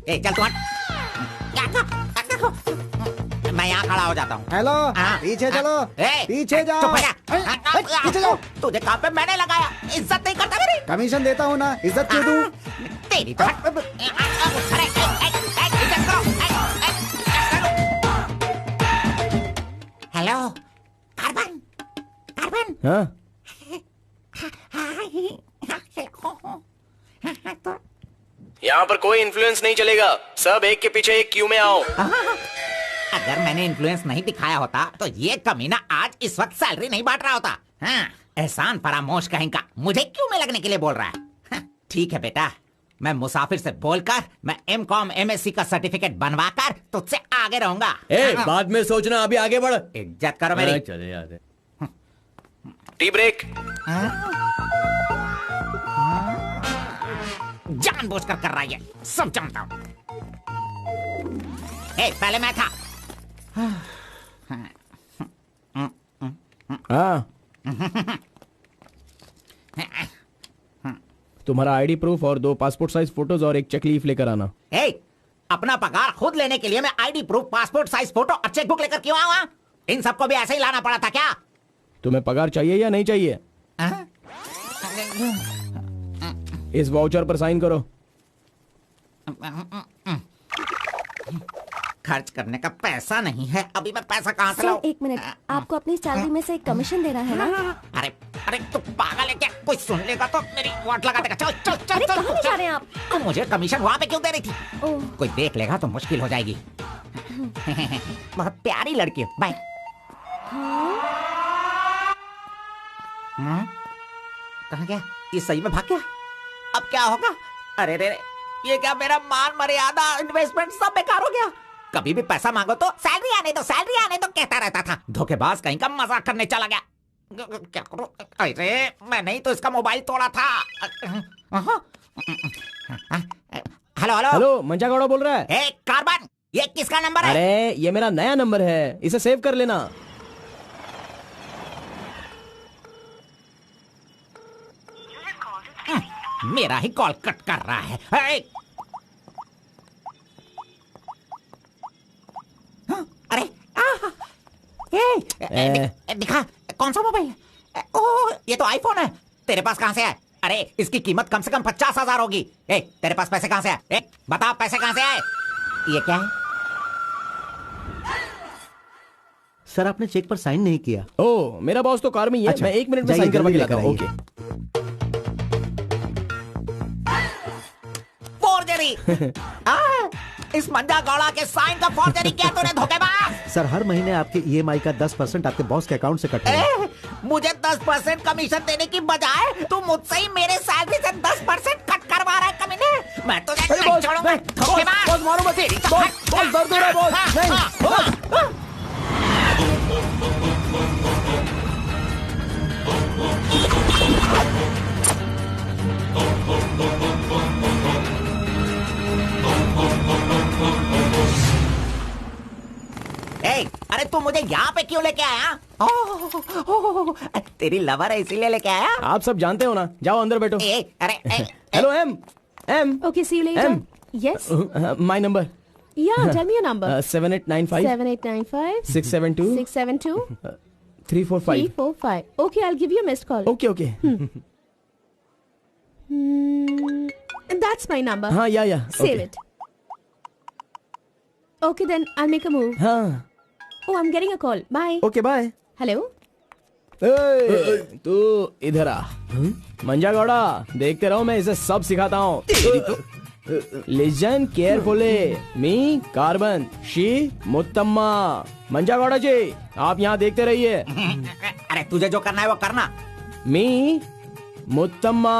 ए चल तुम मैं यहाँ खड़ा हो जाता हूँ। हेलो, पीछे चलो, पीछे जाओ। चुप हो जा। पीछे जाओ। तुझे काम पे मैंने लगाया, इज्जत नहीं करता मेरी। कमीशन देता हूँ ना, इज्जत क्यों दूँ? तेरी तो अरे इज्जत करो। Hello carbon. हाँ? यहाँ पर कोई इन्फ्लुएंस नहीं चलेगा, सब एक के पीछे एक क्यू में आओ। अगर मैंने इन्फ्लुएंस नहीं दिखाया होता तो ये कमीना आज इस वक्त सैलरी नहीं बांट रहा होता। हाँ, एहसान फरामोश कहेंगा, मुझे क्यों में लगने के लिए बोल रहा है? हाँ, ठीक है बेटा, मैं मुसाफिर से बोलकर मैं M.Com MSc का सर्टिफिकेट बनवाकर तुझसे आगे रहूंगा। बाद में सोचना, अभी आगे बढ़। इज्जत करो मेरी। चले जाते। Tea break. जानबूझकर कर रहा है, सब जानता हूँ। पहले मैं था। हाँ। तुम्हारा आईडी प्रूफ और 2 पासपोर्ट साइज फोटोज और एक चेक लीफ लेकर आना। अपना पगार खुद लेने के लिए मैं ID proof, passport size photo और चेक बुक लेकर क्यों आऊँ? इन सबको भी ऐसे ही लाना पड़ा था क्या? तुम्हें पगार चाहिए या नहीं चाहिए? इस वाउचर पर साइन करो। खर्च करने का पैसा नहीं है, अभी मैं पैसा कहाँ से लाऊं? एक मिनट, आपको अपनी सैलरी में से एक कमीशन देना है ना? अरे तू पागल है क्या? कोई सुन लेगा तो मेरी वाट लगा देगा। चल कहाँ ले जा रहे हैं आप? तो मुझे कमीशन वहाँ पे क्यों दे रही थी? कोई देख लेगा तो मुश्किल हो जाएगी। बहुत प्यारी लड़की है। बाय। कहाँ गया? ये सही में भाग गया? अब क्या होगा? अरे रे, ये क्या मेरा मान मर्यादा इन्वेस्टमेंट सब बेकार हो गया? कभी भी पैसा मांगो तो सैलरी आने दो कहता रहता था। धोखेबाज कहीं का मजाक करने चला गया। क्या करूं? अरे मैंने ही तो इसका मोबाइल तोड़ा था। हेलो, मंचा गौड़ा बोल रहा है। कार्बन, ये किसका नंबर है? अरे ये मेरा नया नंबर है, इसे सेव कर लेना। मेरा ही कॉल कट कर रहा है। दिखा, कौन सा मोबाइल है? ओह, ये तो आईफोन है। तेरे पास कहाँ से है? अरे इसकी कीमत कम से कम 50,000 होगी। तेरे पास पैसे कहाँ से आए? बता, पैसे कहाँ से आए? ये क्या है? सर, आपने चेक पर साइन नहीं किया। ओह, मेरा बॉस तो कार में ही है। मैं 1 मिनट में साइन करवा के लाता हूँ। ओके। फोर्जरी। इस मंजा गौड़ा के साइन का फोर्जरी किया तूने, धोखेबाज। सर, हर महीने आपके EMI का 10% आपके बॉस के अकाउंट से कट होगा। मुझे 10% कमीशन देने की बजाय तू मुझसे ही मेरे सैलरी से 10% कट करवा रहा है कमीने। मैं तुझे नहीं छोड़ूंगा, धोखेबाज। बॉस मारो मत। बॉस दर्द हो रहा है बॉस। नहीं। अरे तू मुझे यहाँ पे क्यों लेके आया? तेरी लवर है इसीलिए लेके आया? आप सब जानते हो ना, जाओ अंदर बैठो। हेलो एम। Okay, see you later. M. Yes. My number. Yeah, tell me your number. 7895 7895 672 672 345. 345. Okay, I'll give you a missed call. Okay. That's my number. हाँ, या Save it. Okay, then I'll make a move. हाँ, Oh, I'm getting a call. Bye. Okay bye. Hello? तू इधर आ। मंजा गौड़ा, देखते रहो, मैं इसे सब सिखाता हूँ। Listen carefully, me carbon, she Muttamma. Manja Gowda ji, आप यहाँ देखते रहिए। अरे तुझे जो करना है वो करना। मी मुत्तम्मा,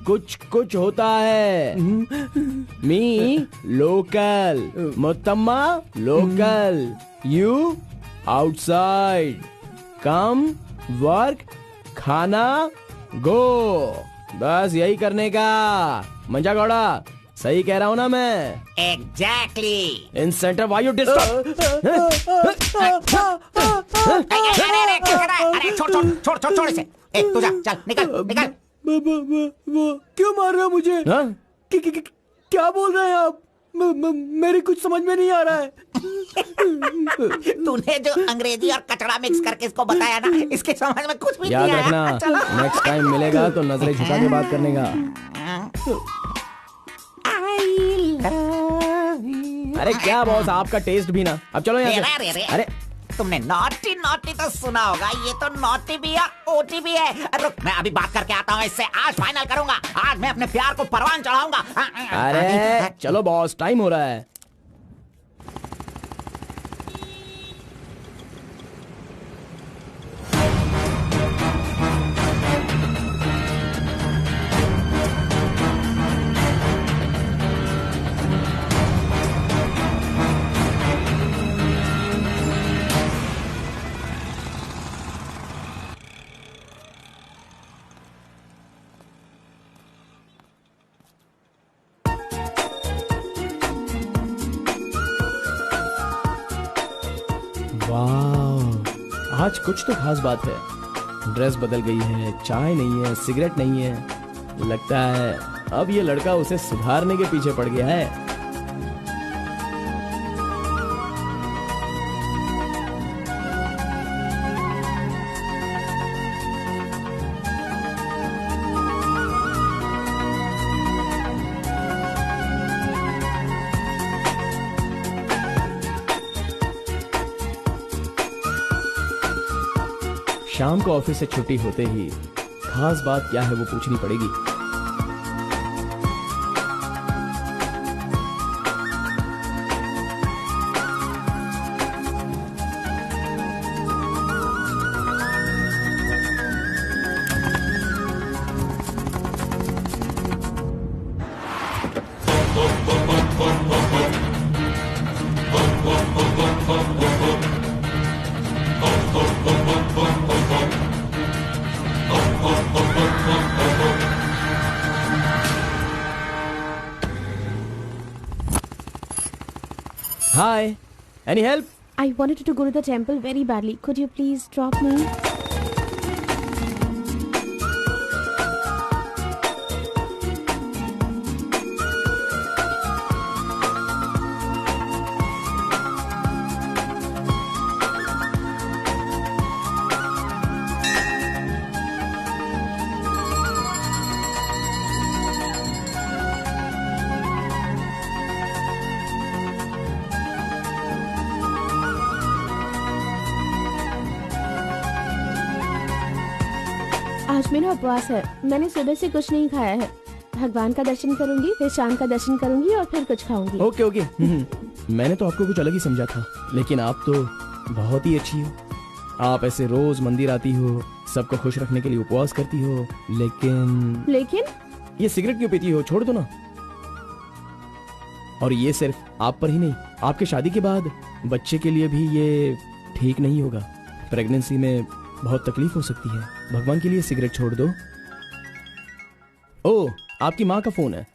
कुछ कुछ होता है। Me local, Muttamma local, you outside, come work, खाना गो। बस यही करने का। मंजा गौड़ा, सही कह रहा हूँ ना मैं? Exactly. In centre why you disturb. अरे छोड़ इसे। तू जा, चल निकल। क्यों मार रहे हो मुझे? क्या बोल रहे हैं आप? मेरी कुछ समझ में नहीं आ रहा है। तूने जो अंग्रेजी और कचड़ा मिक्स करके इसको बताया ना, इसके समझ में कुछ भी नहीं आया। याद रखना, नेक्स्ट टाइम मिलेगा तो नजरें झुका के बात करने का। अरे क्या बॉस, आपका टेस्ट भी ना। अब चलो यहाँ से। अरे तुमने नॉटी तो सुना होगा, ये तो नॉटी भी है, ओटी भी है। रुक, मैं अभी बात करके आता हूँ इससे। आज फाइनल करूंगा, आज मैं अपने प्यार को परवान चढ़ाऊंगा। अरे चलो बॉस, टाइम हो रहा है। वाह, आज कुछ तो खास बात है। ड्रेस बदल गई है, चाय नहीं है, सिगरेट नहीं है। लगता है अब ये लड़का उसे सुधारने के पीछे पड़ गया है। शाम को ऑफिस से छुट्टी होते ही खास बात क्या है वो पूछनी पड़ेगी। Hi, any help? I wanted to go to the temple very badly. Could you please drop me? आज मेरा उपवास है। मैंने सुबह से कुछ नहीं खाया है। भगवान का दर्शन करूंगी, फिर शाम का दर्शन करूंगी और फिर कुछ खाऊंगी। Okay okay. मैंने तो आपको कुछ अलग ही समझा था, लेकिन आप तो बहुत ही अच्छी हो। आप ऐसे रोज मंदिर आती हो, सबको खुश रखने के लिए उपवास करती हो, लेकिन ये सिगरेट क्यों पीती हो? छोड़ दो ना। और ये सिर्फ आप पर ही नहीं, आपके शादी के बाद बच्चे के लिए भी ये ठीक नहीं होगा। प्रेगनेंसी में बहुत तकलीफ हो सकती है। भगवान के लिए सिगरेट छोड़ दो। ओह, आपकी माँ का फोन है।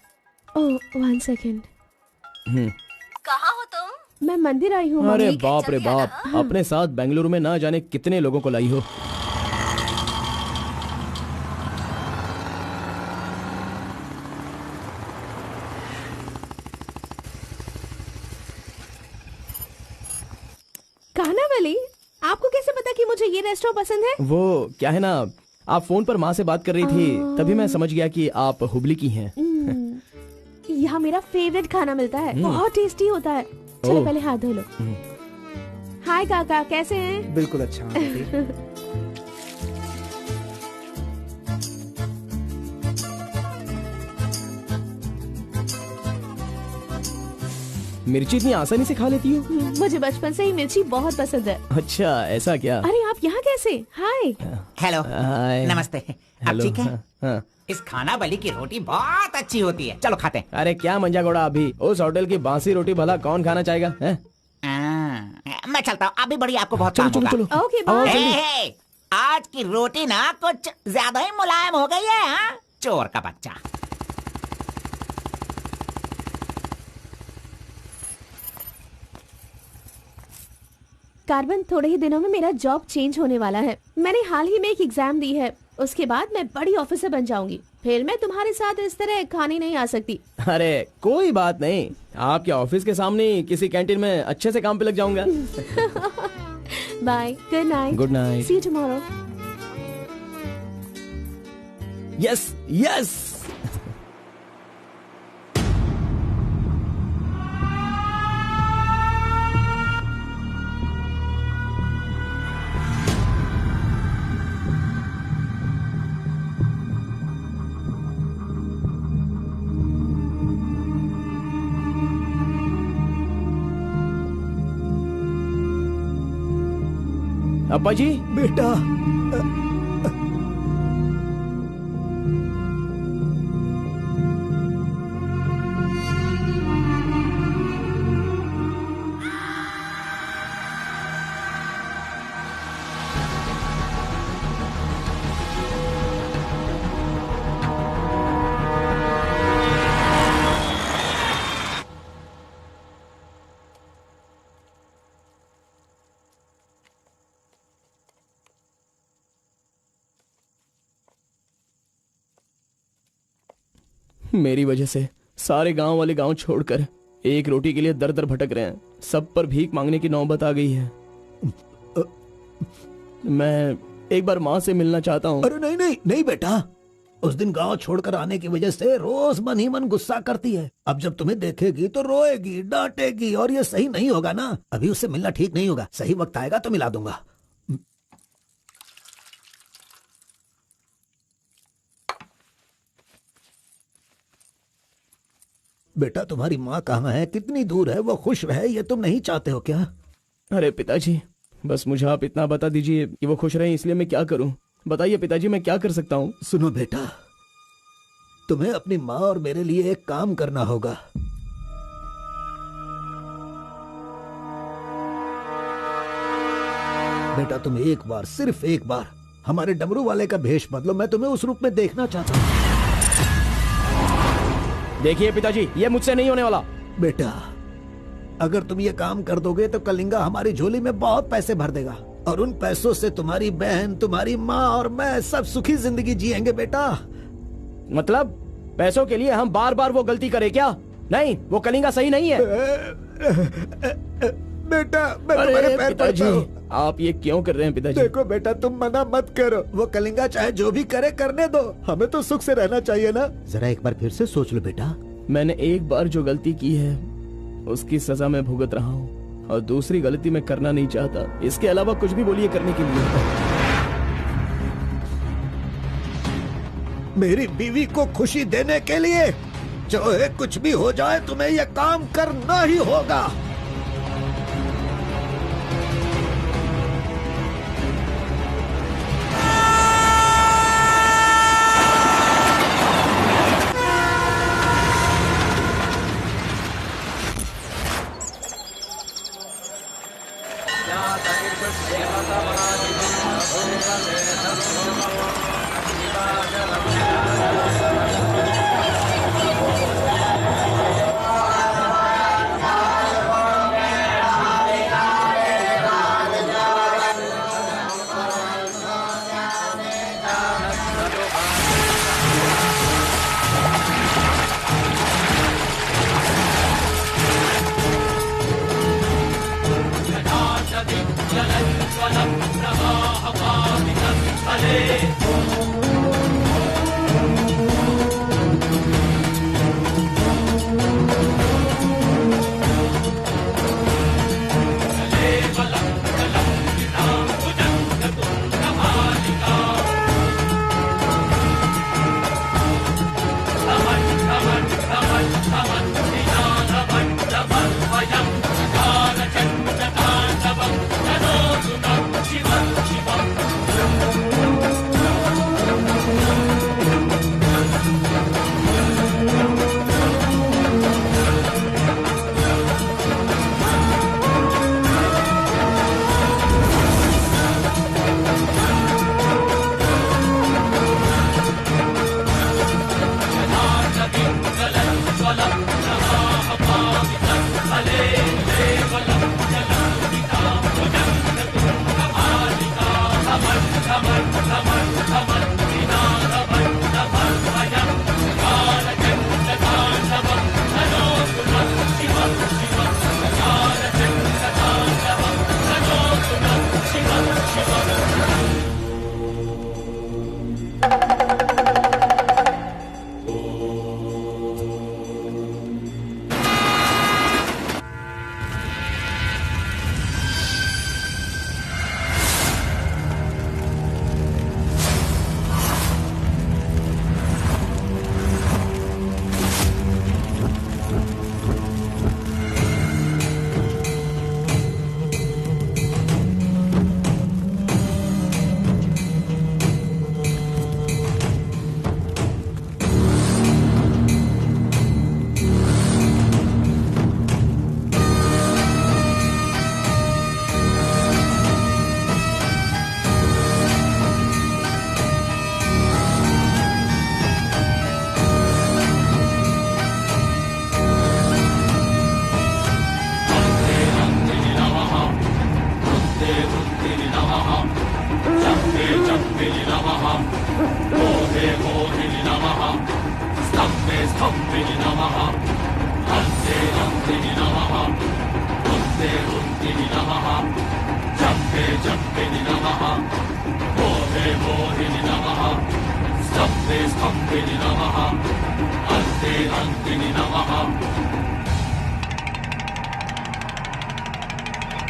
ओह, 1 सेकेंड। कहाँ हो तुम? मैं मंदिर आई हूँ। अरे मम्मी। बाप रे बाप, अपने साथ बेंगलुरु में ना जाने कितने लोगों को लाई हो। कानावली, आपको कैसे पता कि मुझे ये रेस्टोरेंट पसंद है? वो क्या है ना, आप फोन पर माँ से बात कर रही थी, तभी मैं समझ गया कि आप हुबली की हैं। यहाँ मेरा फेवरेट खाना मिलता है, बहुत टेस्टी होता है। चलो पहले हाथ धो लो। हाय काका, कैसे हैं? बिल्कुल अच्छा आंटी। मिर्ची इतनी आसानी से खा लेती हो? मुझे बचपन से ही मिर्ची बहुत पसंद है। अच्छा, ऐसा क्या? अरे आप यहाँ कैसे? हाय। हेलो, हाय। नमस्ते। आप हेलो, ठीक है? हाँ, हाँ। इस खाना बली की रोटी बहुत अच्छी होती है, चलो खाते हैं। अरे क्या मंजा घोड़ा, अभी उस होटल की बासी रोटी भला कौन खाना चाहेगा? हैं? मैं चलता हूँ, अभी बड़ी आपको बहुत चलो काम चलो होगा। चलो। Okay bye. हे, आज की रोटी ना कुछ ज्यादा ही मुलायम हो गई है। हाँ? चोर का बच्चा। कार्बन, थोड़े ही दिनों में मेरा जॉब चेंज होने वाला है। मैंने हाल ही में एक एग्जाम दी है, उसके बाद मैं बड़ी ऑफिसर बन जाऊंगी। फिर मैं तुम्हारे साथ इस तरह खाने नहीं आ सकती। अरे कोई बात नहीं, आपके ऑफिस के सामने किसी कैंटीन में अच्छे से काम पे लग जाऊंगा। Bye, good night. Good night. See you tomorrow. Yes yes. अब्बा जी। बेटा, मेरी वजह से सारे गांव वाले गांव छोड़कर एक रोटी के लिए दर दर भटक रहे हैं। सब पर भीख मांगने की नौबत आ गई है। मैं एक बार माँ से मिलना चाहता हूँ। अरे नहीं नहीं नहीं बेटा, उस दिन गांव छोड़कर आने की वजह से रोज मन ही मन गुस्सा करती है। अब जब तुम्हें देखेगी तो रोएगी, डांटेगी, और ये सही नहीं होगा ना। अभी उससे मिलना ठीक नहीं होगा। सही वक्त आएगा तो मिला दूंगा। बेटा, तुम्हारी माँ कहाँ है? कितनी दूर है? वो खुश रहे, ये तुम नहीं चाहते हो क्या? अरे पिताजी, बस मुझे आप इतना बता दीजिए कि वो खुश रहे, इसलिए मैं क्या करूं? बताइए पिताजी, मैं क्या कर सकता हूं? सुनो बेटा, तुम्हें अपनी माँ और मेरे लिए एक काम करना होगा। बेटा, तुम एक बार, सिर्फ एक बार हमारे डमरू वाले का भेष बदलो। मैं तुम्हें उस रूप में देखना चाहता हूँ। देखिए पिताजी, ये मुझसे नहीं होने वाला। बेटा, अगर तुम ये काम कर दोगे तो कलिंगा हमारी झोली में बहुत पैसे भर देगा, और उन पैसों से तुम्हारी बहन, तुम्हारी माँ और मैं सब सुखी जिंदगी जिएंगे। बेटा, मतलब पैसों के लिए हम बार बार वो गलती करें क्या? नहीं, वो कलिंगा सही नहीं है। बेटा, मैं तुम्हारे पैर पिताजी, पड़ता हूं। आप ये क्यों कर रहे हैं पिताजी? देखो बेटा, तुम मना मत करो। वो कलिंगा चाहे जो भी करे, करने दो। हमें तो सुख से रहना चाहिए ना। जरा एक बार फिर से सोच लो बेटा। मैंने एक बार जो गलती की है उसकी सजा मैं भुगत रहा हूँ, और दूसरी गलती मैं करना नहीं चाहता। इसके अलावा कुछ भी बोलिए करने के लिए। मेरी बीवी को खुशी देने के लिए चाहे कुछ भी हो जाए, तुम्हें यह काम करना ही होगा।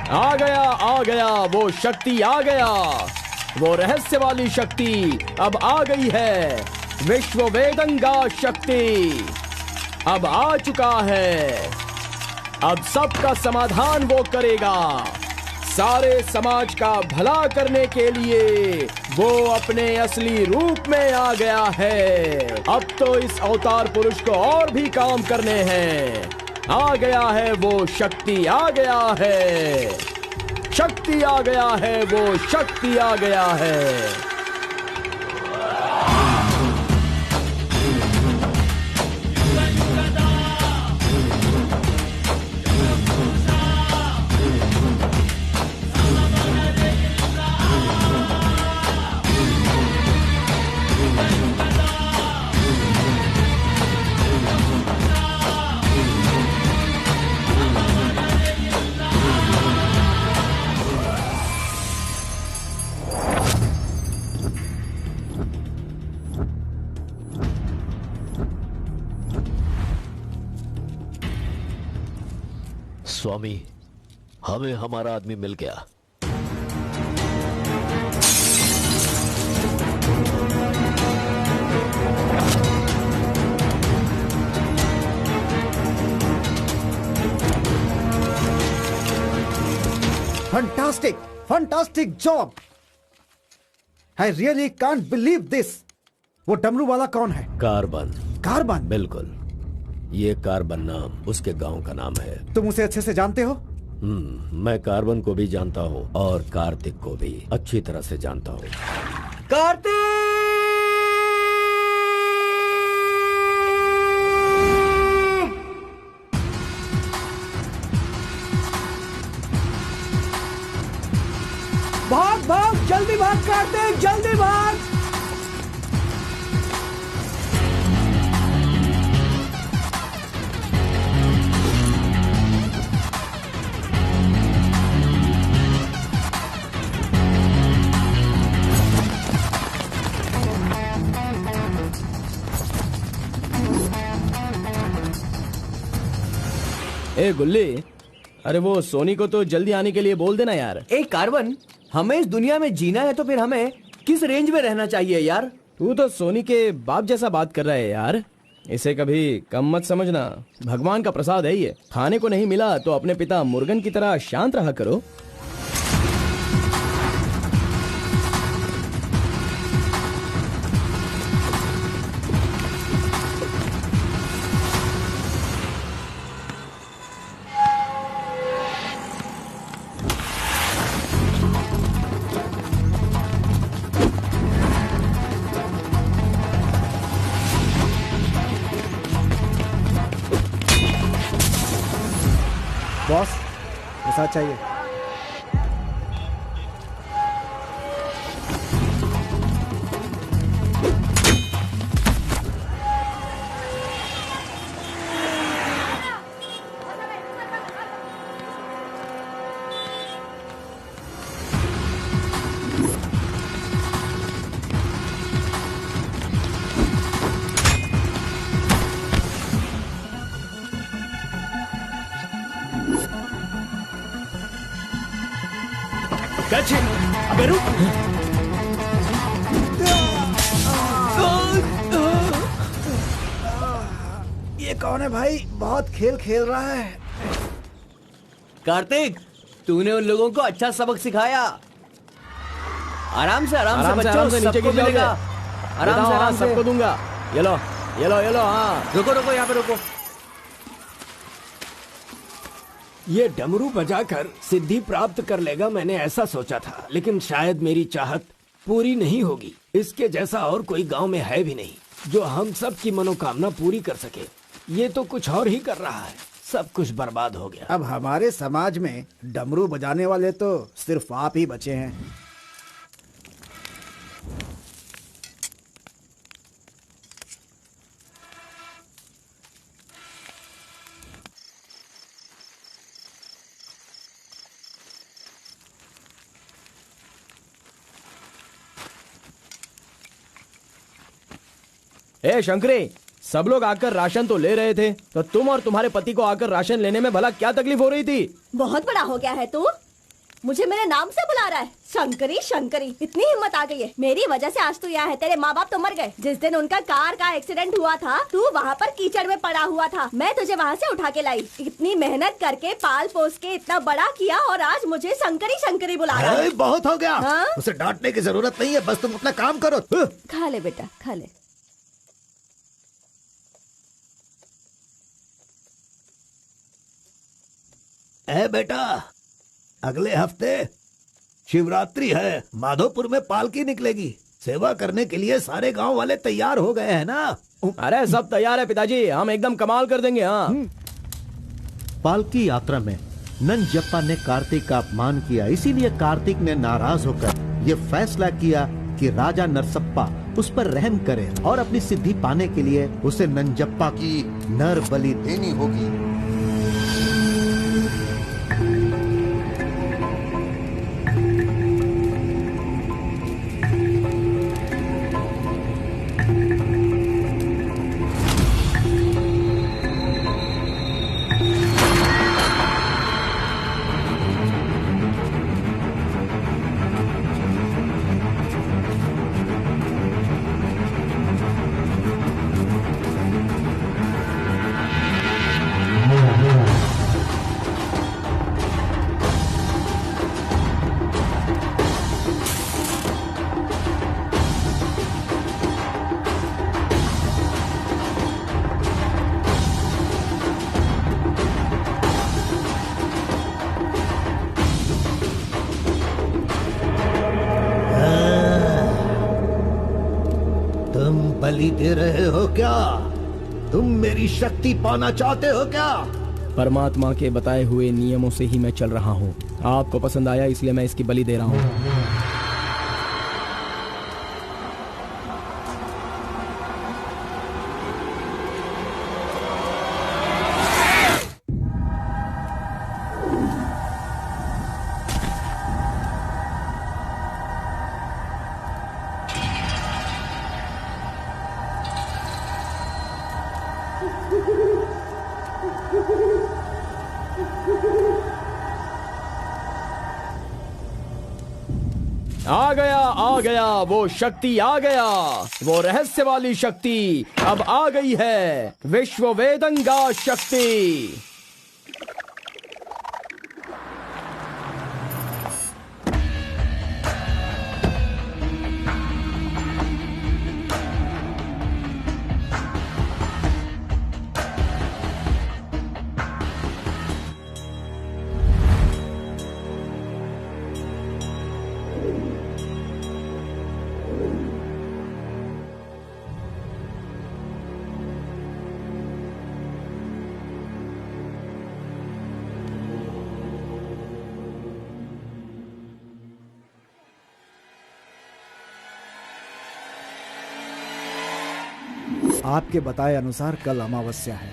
आ गया वो शक्ति आ गया, वो रहस्य वाली शक्ति अब आ गई है। विश्व वेदंगा शक्ति अब आ चुका है। अब सबका समाधान वो करेगा। सारे समाज का भला करने के लिए वो अपने असली रूप में आ गया है। अब तो इस अवतार पुरुष को और भी काम करने हैं। आ गया है वो शक्ति, आ गया है शक्ति, आ गया है वो शक्ति, आ गया है। स्वामी, हमें हमारा आदमी मिल गया। Fantastic, fantastic job. I really can't believe this. वो डमरू वाला कौन है? कार्बन। कार्बन? बिल्कुल, ये कार्बन नाम उसके गांव का नाम है। तुम उसे अच्छे से जानते हो? मैं कार्बन को भी जानता हूँ और कार्तिक को भी अच्छी तरह से जानता हूँ। कार्तिक! भाग भाग, जल्दी भाग कार्तिक, जल्दी भाग। ए गुल्ली, अरे वो सोनी को तो जल्दी आने के लिए बोल देना यार। ए कार्बन, हमें इस दुनिया में जीना है तो फिर हमें किस रेंज में रहना चाहिए यार? तू तो सोनी के बाप जैसा बात कर रहा है यार। इसे कभी कम मत समझना, भगवान का प्रसाद है ये। खाने को नहीं मिला तो अपने पिता मुर्गन की तरह शांत रहा करो। बॉस, प्रसाद चाहिए। अबे रुक। ये कौन है भाई? बहुत खेल खेल रहा है। कार्तिक, तूने उन लोगों को अच्छा सबक सिखाया। आराम से बच्चों, नीचे गिर जाएगा। आराम से सबको दूंगा। ये लो, ये लो, ये लो। हाँ, रुको, यहाँ पे रुको। ये डमरू बजाकर सिद्धि प्राप्त कर लेगा, मैंने ऐसा सोचा था, लेकिन शायद मेरी चाहत पूरी नहीं होगी। इसके जैसा और कोई गांव में है भी नहीं जो हम सब की मनोकामना पूरी कर सके। ये तो कुछ और ही कर रहा है, सब कुछ बर्बाद हो गया। अब हमारे समाज में डमरू बजाने वाले तो सिर्फ आप ही बचे हैं। ए शंकरी, सब लोग आकर राशन तो ले रहे थे, तो तुम और तुम्हारे पति को आकर राशन लेने में भला क्या तकलीफ हो रही थी? बहुत बड़ा हो गया है तू, मुझे मेरे नाम से बुला रहा है। शंकरी शंकरी, इतनी हिम्मत आ गई है। मेरी वजह से आज तू यहाँ है। तेरे माँ बाप तो मर गए। जिस दिन उनका कार का एक्सीडेंट हुआ था, तू वहाँ पर कीचड़ में पड़ा हुआ था। मैं तुझे वहाँ से उठा के लाई। इतनी मेहनत करके पाल पोस के इतना बड़ा किया और आज मुझे शंकरी शंकरी बुला रहा है। बहुत हो गया। हाँ? उसे डांटने की जरूरत नहीं है, बस तुम अपना काम करो। खा ले बेटा, खा ले। ए बेटा, अगले हफ्ते शिवरात्रि है, माधोपुर में पालकी निकलेगी। सेवा करने के लिए सारे गांव वाले तैयार हो गए हैं ना? अरे सब तैयार है पिताजी, हम एकदम कमाल कर देंगे। हाँ। पालकी यात्रा में नंजप्पा ने कार्तिक का अपमान किया, इसीलिए कार्तिक ने नाराज होकर ये फैसला किया कि राजा नरसप्पा उस पर रहम करे और अपनी सिद्धि पाने के लिए उसे नंजप्पा की नर बलि देनी होगी। बलि दे रहे हो क्या? तुम मेरी शक्ति पाना चाहते हो क्या? परमात्मा के बताए हुए नियमों से ही मैं चल रहा हूँ। आपको पसंद आया इसलिए मैं इसकी बलि दे रहा हूँ। आ गया वो शक्ति, आ गया वो रहस्य वाली शक्ति। अब आ गई है विश्व वेदंगा शक्ति। आपके बताए अनुसार कल अमावस्या है।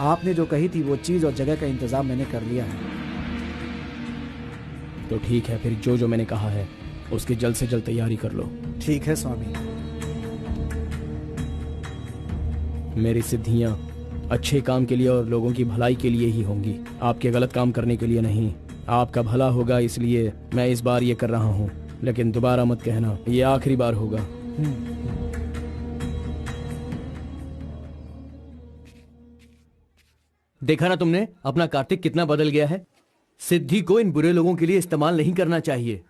आपने जो कही थी वो चीज और जगह का इंतजाम मैंने कर लिया है। तो ठीक है, फिर जो जो मैंने कहा है उसकी जल्द से जल्द तैयारी कर लो। ठीक है स्वामी। मेरी सिद्धियां अच्छे काम के लिए और लोगों की भलाई के लिए ही होंगी, आपके गलत काम करने के लिए नहीं। आपका भला होगा इसलिए मैं इस बार ये कर रहा हूँ, लेकिन दोबारा मत कहना, ये आखिरी बार होगा। देखा ना तुमने, अपना कार्तिक कितना बदल गया है। सिद्धि को इन बुरे लोगों के लिए इस्तेमाल नहीं करना चाहिए।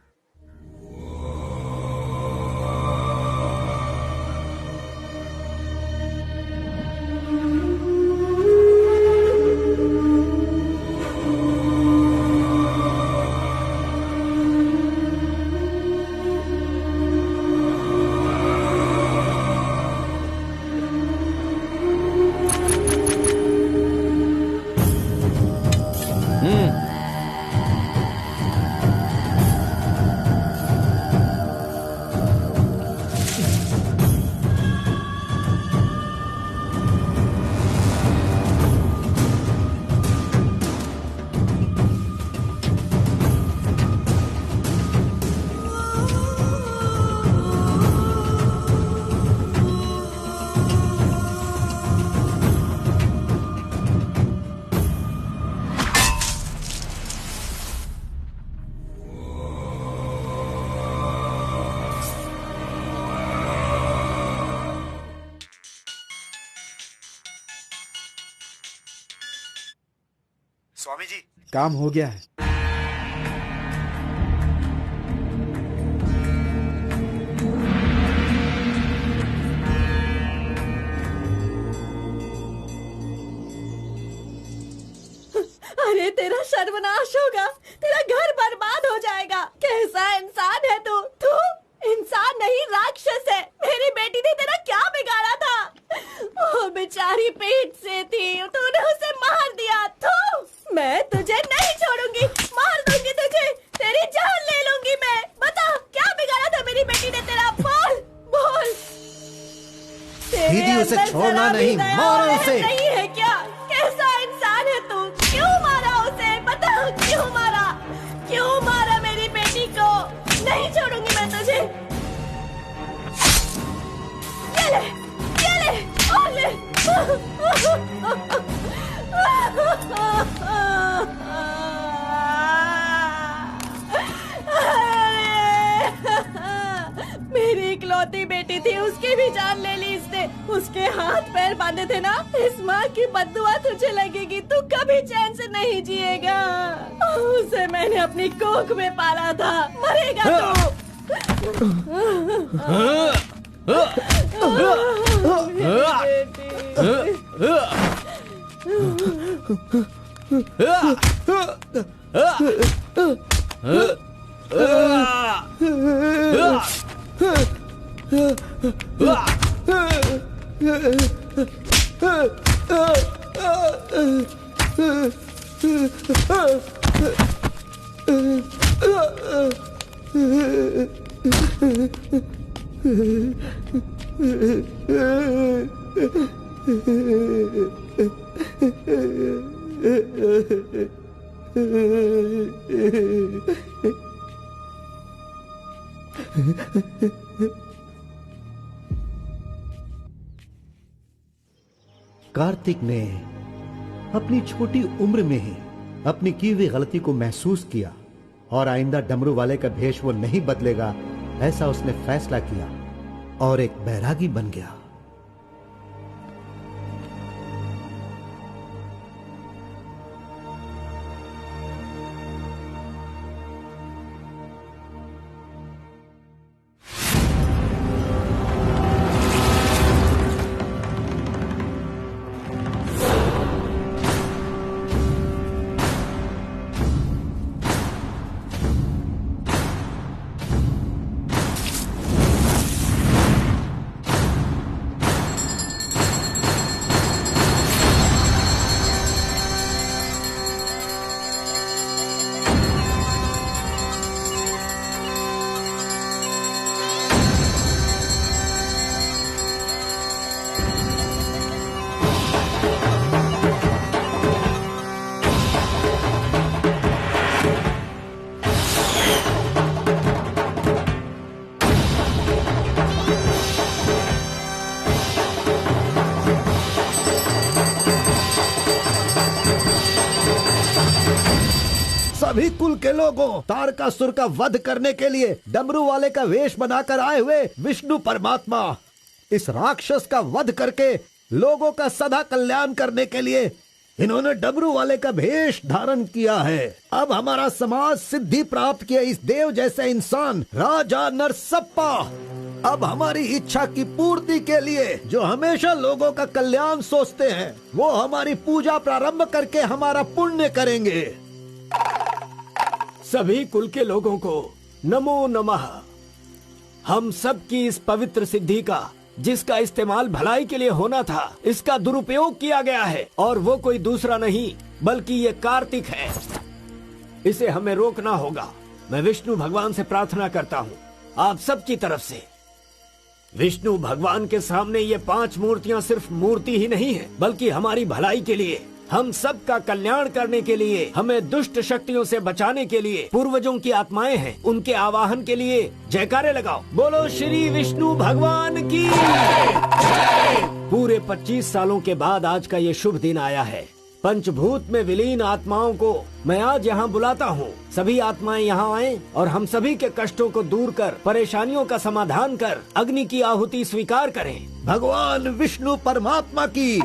स्वामी जी, काम हो गया है। अरे तेरा सर्वनाश होगा, तेरा घर बर्बाद हो जाएगा। कैसा इंसान है तू? तू इंसान नहीं, राक्षस है। मेरी बेटी ने तेरा क्या बिगाड़ा था? वो बेचारी पेट से थी, तूने उसे मार दिया। तू, मैं तुझे नहीं छोड़ूंगी, मार दूंगी तुझे, तेरी जान ले लूंगी मैं। बता क्या बिगाड़ा था मेरी बेटी ने तेरा? बोल बोल। दीदी उसे छोड़ना नहीं, मारो उसे। नहीं है क्या? कैसा इंसान है तू? क्यों मारा उसे? बता क्यों मारा? क्यों मारा मेरी बेटी को? नहीं छोड़ूंगी मैं तुझे। ये ले और ले। मेरी इकलौती बेटी थी, उसकी भी जान ले ली इसने। उसके हाथ पैर बांधे थे ना, इस माँ की बद्दुआ तुझे लगेगी, तू कभी चैन से नहीं जिएगा। उसे मैंने अपनी कोख में पाला था, मरेगा तू। कार्तिक ने अपनी छोटी उम्र में ही अपनी की हुई गलती को महसूस किया और आइंदा डमरू वाले का भेष वो नहीं बदलेगा, ऐसा उसने फैसला किया और एक बैरागी बन गया। सभी कुल के लोगों, तारकासुर का वध करने के लिए डमरू वाले का वेश बनाकर आए हुए विष्णु परमात्मा इस राक्षस का वध करके लोगों का सदा कल्याण करने के लिए इन्होंने डमरू वाले का भेष धारण किया है। अब हमारा समाज सिद्धि प्राप्त किया इस देव जैसे इंसान राजा नरसप्पा अब हमारी इच्छा की पूर्ति के लिए जो हमेशा लोगों का कल्याण सोचते हैं, वो हमारी पूजा प्रारंभ करके हमारा पुण्य करेंगे। सभी कुल के लोगों को नमो नमः। हम सब की इस पवित्र सिद्धि का, जिसका इस्तेमाल भलाई के लिए होना था, इसका दुरुपयोग किया गया है और वो कोई दूसरा नहीं बल्कि ये कार्तिक है। इसे हमें रोकना होगा। मैं विष्णु भगवान से प्रार्थना करता हूँ आप सब की तरफ से। विष्णु भगवान के सामने ये 5 मूर्तियाँ सिर्फ मूर्ति ही नहीं है, बल्कि हमारी भलाई के लिए, हम सब का कल्याण करने के लिए, हमें दुष्ट शक्तियों से बचाने के लिए पूर्वजों की आत्माएं हैं, उनके आवाहन के लिए जयकारे लगाओ। बोलो श्री विष्णु भगवान की। पूरे 25 सालों के बाद आज का ये शुभ दिन आया है। पंचभूत में विलीन आत्माओं को मैं आज यहाँ बुलाता हूँ। सभी आत्माएं यहाँ आएं और हम सभी के कष्टों को दूर कर, परेशानियों का समाधान कर, अग्नि की आहुति स्वीकार करें। भगवान विष्णु परमात्मा की।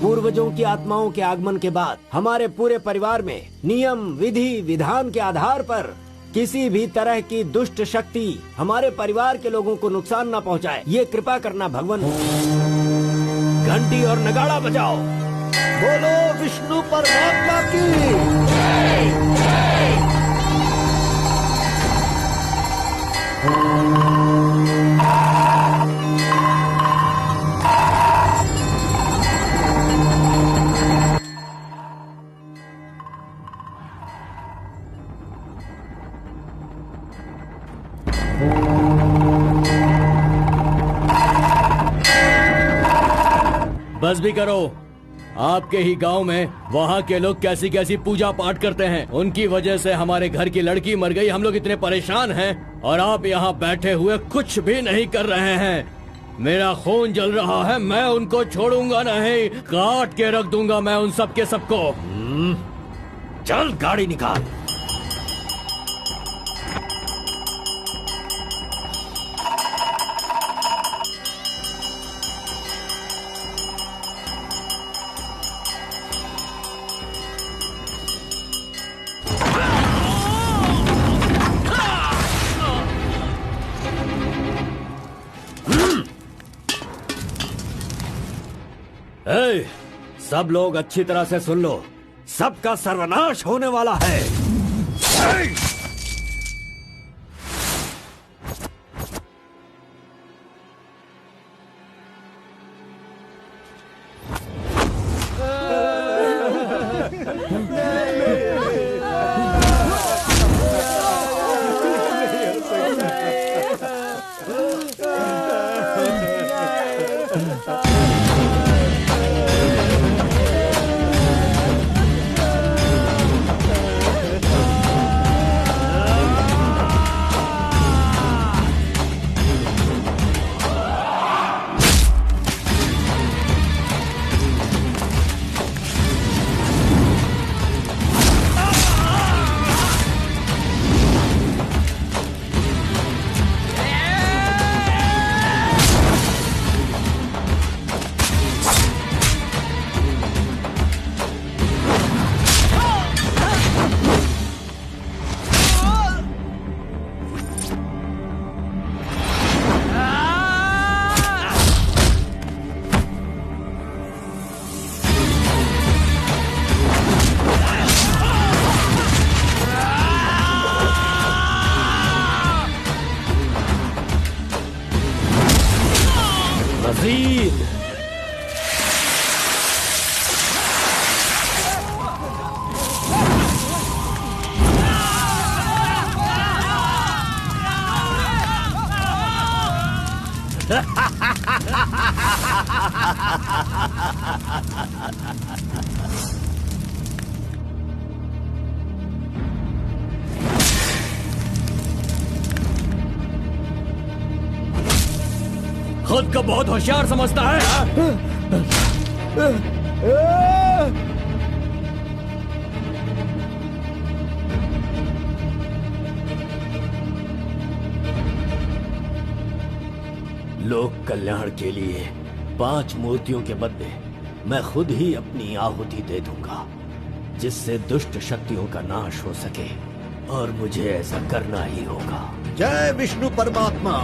पूर्वजों की आत्माओं के आगमन के बाद हमारे पूरे परिवार में नियम, विधि, विधान के आधार पर किसी भी तरह की दुष्ट शक्ति हमारे परिवार के लोगों को नुकसान न पहुंचाए, ये कृपा करना भगवान। घंटी और नगाड़ा बजाओ। बोलो विष्णु परमात्मा की। बस भी करो। आपके ही गांव में वहाँ के लोग कैसी कैसी पूजा पाठ करते हैं, उनकी वजह से हमारे घर की लड़की मर गई। हम लोग इतने परेशान हैं और आप यहाँ बैठे हुए कुछ भी नहीं कर रहे हैं। मेरा खून जल रहा है, मैं उनको छोड़ूंगा नहीं, काट के रख दूंगा मैं उन सबके सबको। चल गाड़ी निकाल। सब लोग अच्छी तरह से सुन लो, सबका सर्वनाश होने वाला है। खुद को बहुत होशियार समझता है। लोक कल्याण के लिए 5 मूर्तियों के बदले मैं खुद ही अपनी आहुति दे दूंगा, जिससे दुष्ट शक्तियों का नाश हो सके, और मुझे ऐसा करना ही होगा। जय विष्णु परमात्मा।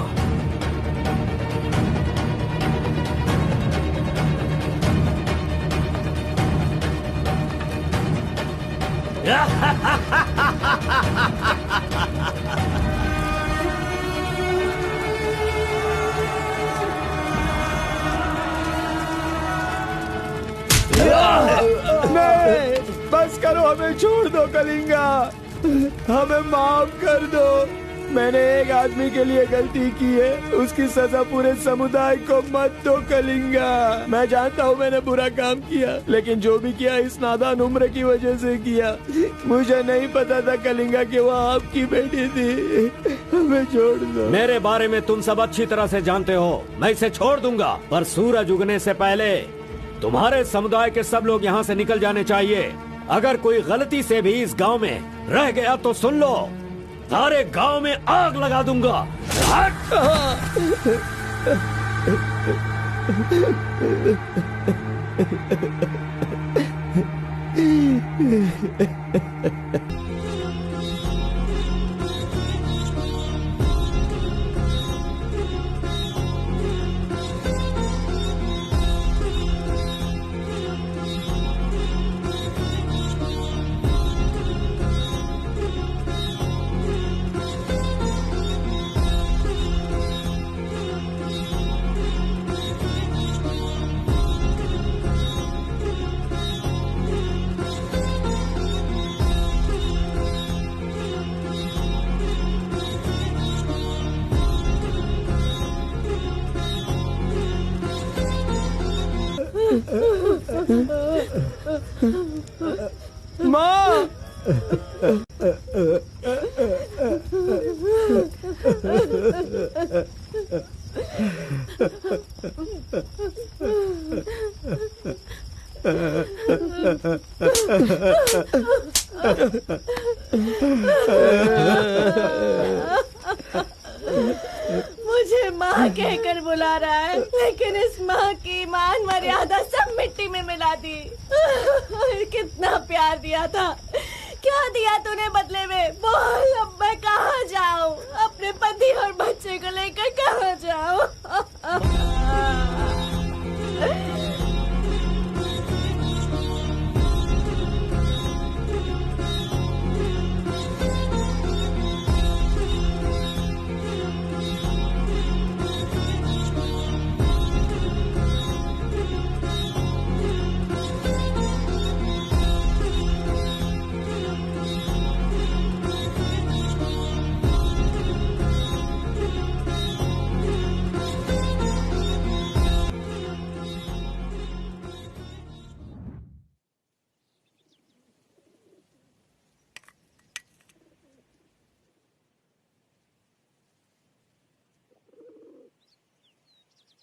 नहीं, बस करो, हमें छोड़ दो कलिंगा, हमें माफ कर दो। मैंने एक आदमी के लिए गलती की है, उसकी सजा पूरे समुदाय को मत दो कलिंगा। मैं जानता हूँ मैंने बुरा काम किया, लेकिन जो भी किया इस नादान उम्र की वजह से किया। मुझे नहीं पता था कलिंगा कि वो आपकी बेटी थी, हमें छोड़ दो। मेरे बारे में तुम सब अच्छी तरह से जानते हो, मैं इसे छोड़ दूंगा, पर सूरज उगने से पहले तुम्हारे समुदाय के सब लोग यहाँ से निकल जाने चाहिए। अगर कोई गलती से भी इस गांव में रह गया तो सुन लो, सारे गांव में आग लगा दूंगा। माँ! मुझे माँ कहकर बुला रहा है, लेकिन इस माँ की मान मर्यादा सब मिट्टी में मिला दी। कितना प्यार दिया था, क्या दिया तूने बदले में? बोल, अब मैं कहाँ जाऊँ? अपने पति और बच्चे को लेकर कहाँ जाऊँ?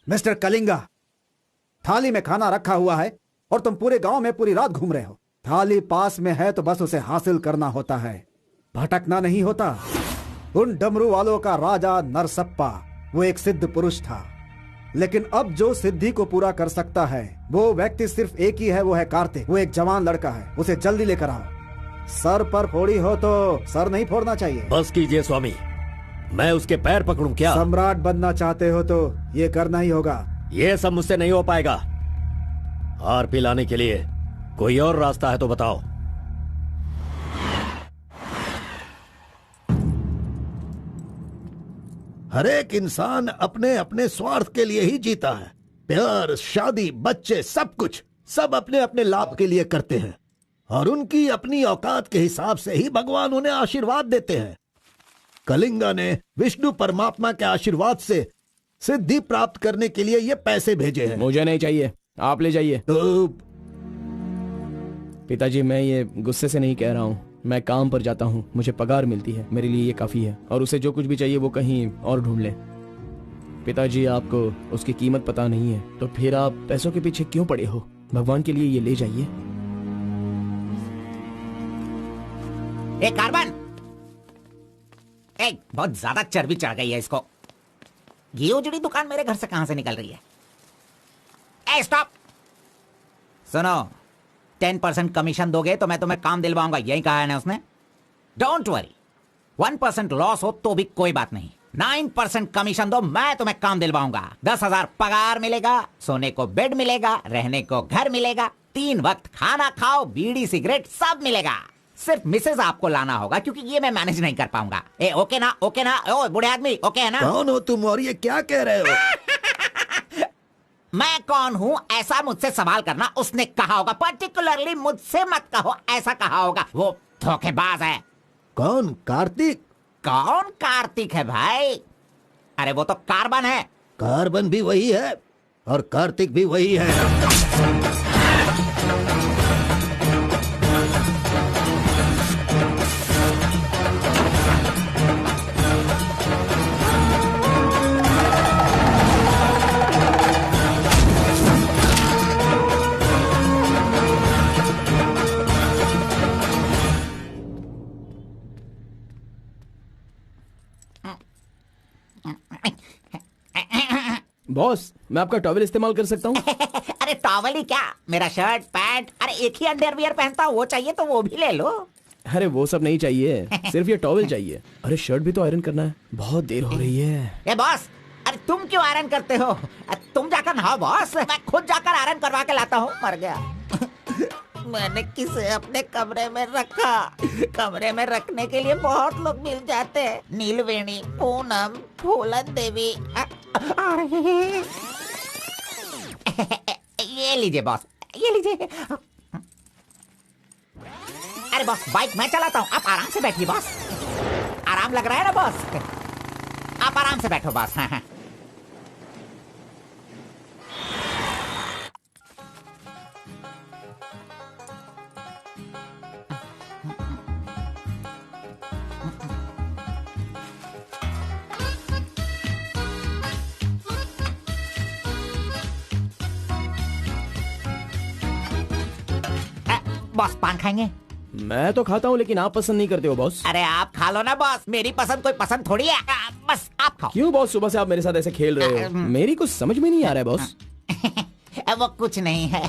मिस्टर कलिंगा, थाली में खाना रखा हुआ है और तुम पूरे गांव में पूरी रात घूम रहे हो। थाली पास में है तो बस उसे हासिल करना होता है, भटकना नहीं होता। उन डमरू वालों का राजा नरसप्पा वो एक सिद्ध पुरुष था, लेकिन अब जो सिद्धि को पूरा कर सकता है वो व्यक्ति सिर्फ एक ही है, वो है कार्तिक। वो एक जवान लड़का है, उसे जल्दी लेकर आओ। सर पर फोड़ी हो तो सर नहीं फोड़ना चाहिए। बस कीजिए स्वामी, मैं उसके पैर पकड़ूं क्या? सम्राट बनना चाहते हो तो ये करना ही होगा। ये सब मुझसे नहीं हो पाएगा। हार पिलाने के लिए कोई और रास्ता है तो बताओ। हर एक इंसान अपने अपने स्वार्थ के लिए ही जीता है। प्यार, शादी, बच्चे, सब कुछ सब अपने अपने लाभ के लिए करते हैं और उनकी अपनी औकात के हिसाब से ही भगवान उन्हें आशीर्वाद देते हैं। कलिंगा ने विष्णु परमात्मा के आशीर्वाद से सिद्धि प्राप्त करने के लिए ये पैसे भेजे हैं। मुझे नहीं चाहिए, आप ले जाइए। तो पिताजी, मैं ये गुस्से से नहीं कह रहा हूँ। मैं काम पर जाता हूँ, मुझे पगार मिलती है, मेरे लिए ये काफी है। और उसे जो कुछ भी चाहिए वो कहीं और ढूंढ ले। पिताजी, आपको उसकी कीमत पता नहीं है तो फिर आप पैसों के पीछे क्यों पड़े हो? भगवान के लिए ये ले जाइए। एक कार्बन, एक बहुत ज्यादा चर्बी चढ़ गई है इसको। ये उजड़ी दुकान मेरे घर से कहां से निकल रही है? ए स्टॉप, सुनो, 10% कमीशन दोगे तो मैं तुम्हें काम दिलवाऊंगा, यही कहा है ना उसने। डोंट वरी, 1% लॉस हो तो भी कोई बात नहीं। 9% कमीशन दो, मैं तुम्हें काम दिलवाऊंगा। 10,000 पगार मिलेगा, सोने को बेड मिलेगा, रहने को घर मिलेगा, 3 वक्त खाना खाओ, बीड़ी सिगरेट सब मिलेगा। सिर्फ मिसेज आपको लाना होगा क्योंकि ये मैं मैनेज नहीं कर पाऊंगा। ए ओके ना? ओके ना? ओ बूढ़े आदमी, ओके है ना? कौन हो तुम और ये क्या कह रहे हो? मैं कौन हूँ ऐसा मुझसे सवाल करना उसने कहा होगा। पर्टिकुलरली मुझसे मत कहो, ऐसा कहा होगा। वो धोखेबाज है। कौन? कार्तिक? कौन कार्तिक है भाई? अरे वो तो कार्बन है। कार्बन भी वही है और कार्तिक भी वही है। बॉस, मैं आपका टॉवेल इस्तेमाल कर सकता हूँ? अरे अरे टॉवल ही क्या, मेरा शर्ट पैंट, अरे एक ही अंडरवियर पहनता हूँ, वो चाहिए तो वो भी ले लो। अरे वो सब नहीं चाहिए, सिर्फ ये टॉवल चाहिए। अरे शर्ट भी तो आयरन करना है, बहुत देर हो रही है। ए बॉस, अरे तुम क्यों आयरन करते हो? तुम जाकर नहाओ बॉस, मैं खुद जाकर आयरन करवा के लाता हूँ। मर गया। मैंने किसे अपने कमरे में रखा? कमरे में रखने के लिए बहुत लोग मिल जाते हैं। नीलवेणी, पूनम, फूलन देवी। ये लीजिए बॉस, ये लीजिए। अरे बॉस, बाइक मैं चलाता हूँ, आप आराम से बैठिए बॉस। आराम लग रहा है ना बॉस? आप आराम से बैठो बॉस। हाँ हाँ। बॉस पान खाएंगे? मैं तो खाता हूँ, लेकिन आप पसंद नहीं करते हो बॉस। अरे आप खा लो ना बॉस, मेरी पसंद कोई पसंद थोड़ी है। बस आप खाओ। क्यों बॉस, सुबह से आप मेरे साथ ऐसे खेल रहे हो? मेरी कुछ समझ में नहीं आ रहा है बॉस। वो कुछ नहीं है,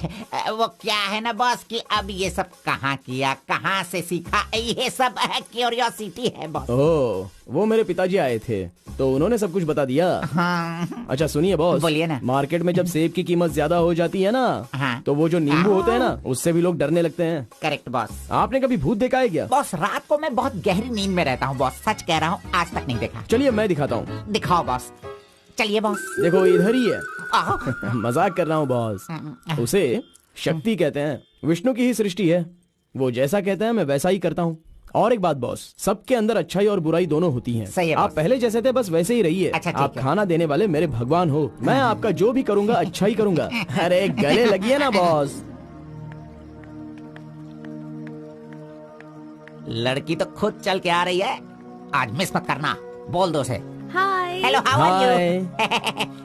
वो क्या है ना बॉस कि अब ये सब कहाँ किया, कहाँ से सीखा, ये सब क्यूरियोसिटी है बॉस। ओह, वो मेरे पिताजी आए थे तो उन्होंने सब कुछ बता दिया। हाँ। अच्छा सुनिए बॉस, बोलिए ना। मार्केट में जब सेब की कीमत ज्यादा हो जाती है ना, हाँ। तो वो जो नींबू होते हैं ना, उससे भी लोग डरने लगते हैं। Correct boss. आपने कभी भूत देखा है क्या? बॉस रात को मैं बहुत गहरी नींद में रहता हूँ बॉस, सच कह रहा हूँ, आज तक नहीं देखा। चलिए मैं दिखाता हूँ। दिखाओ बॉस, चलिए बॉस। देखो इधर ही है। मजाक कर रहा हूँ बॉस। उसे शक्ति कहते हैं, विष्णु की ही सृष्टि है। वो जैसा कहते हैं मैं वैसा ही करता हूँ। और एक बात बॉस, सबके अंदर अच्छाई और बुराई दोनों होती हैं। सही है आप बॉस। पहले जैसे थे बस वैसे ही रहिए। अच्छा, ठीक आप है। खाना देने वाले मेरे भगवान हो, मैं आपका जो भी करूँगा अच्छा ही करूँगा। अरे गले लगिए ना बॉस। लड़की तो खुद चल के आ रही है, आज मिस मत करना। बोल दो उसे। Hi. Hello, how are hi. You?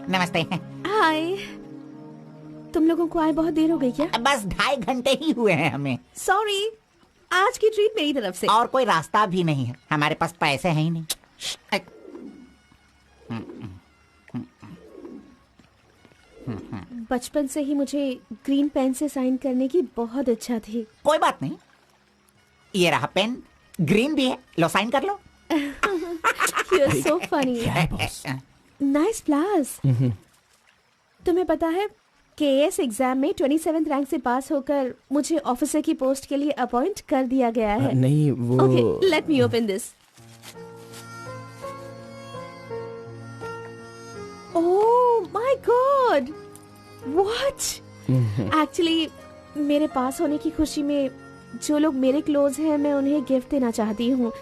नमस्ते। हाय। तुम लोगों को आए बहुत देर हो गई क्या? बस 2.5 घंटे ही हुए हैं हमें, सॉरी, आज की ट्रीट मेरी तरफ से। और कोई रास्ता भी नहीं है, हमारे पास पैसे हैं ही नहीं। बचपन से ही मुझे ग्रीन पेन से साइन करने की बहुत इच्छा थी। कोई बात नहीं, ये रहा पेन, ग्रीन भी है, लो साइन कर लो। You're so funny. Nice flowers. तुम्हें पता है केएस एग्जाम में 27th रैंक से पास होकर मुझे ऑफिसर की पोस्ट के लिए अपॉइंट कर दिया गया है। नहीं वो। Okay, let me open this. Oh my God! What? Actually, मेरे पास होने की खुशी में जो लोग मेरे क्लोज हैं मैं उन्हें गिफ्ट देना चाहती हूँ,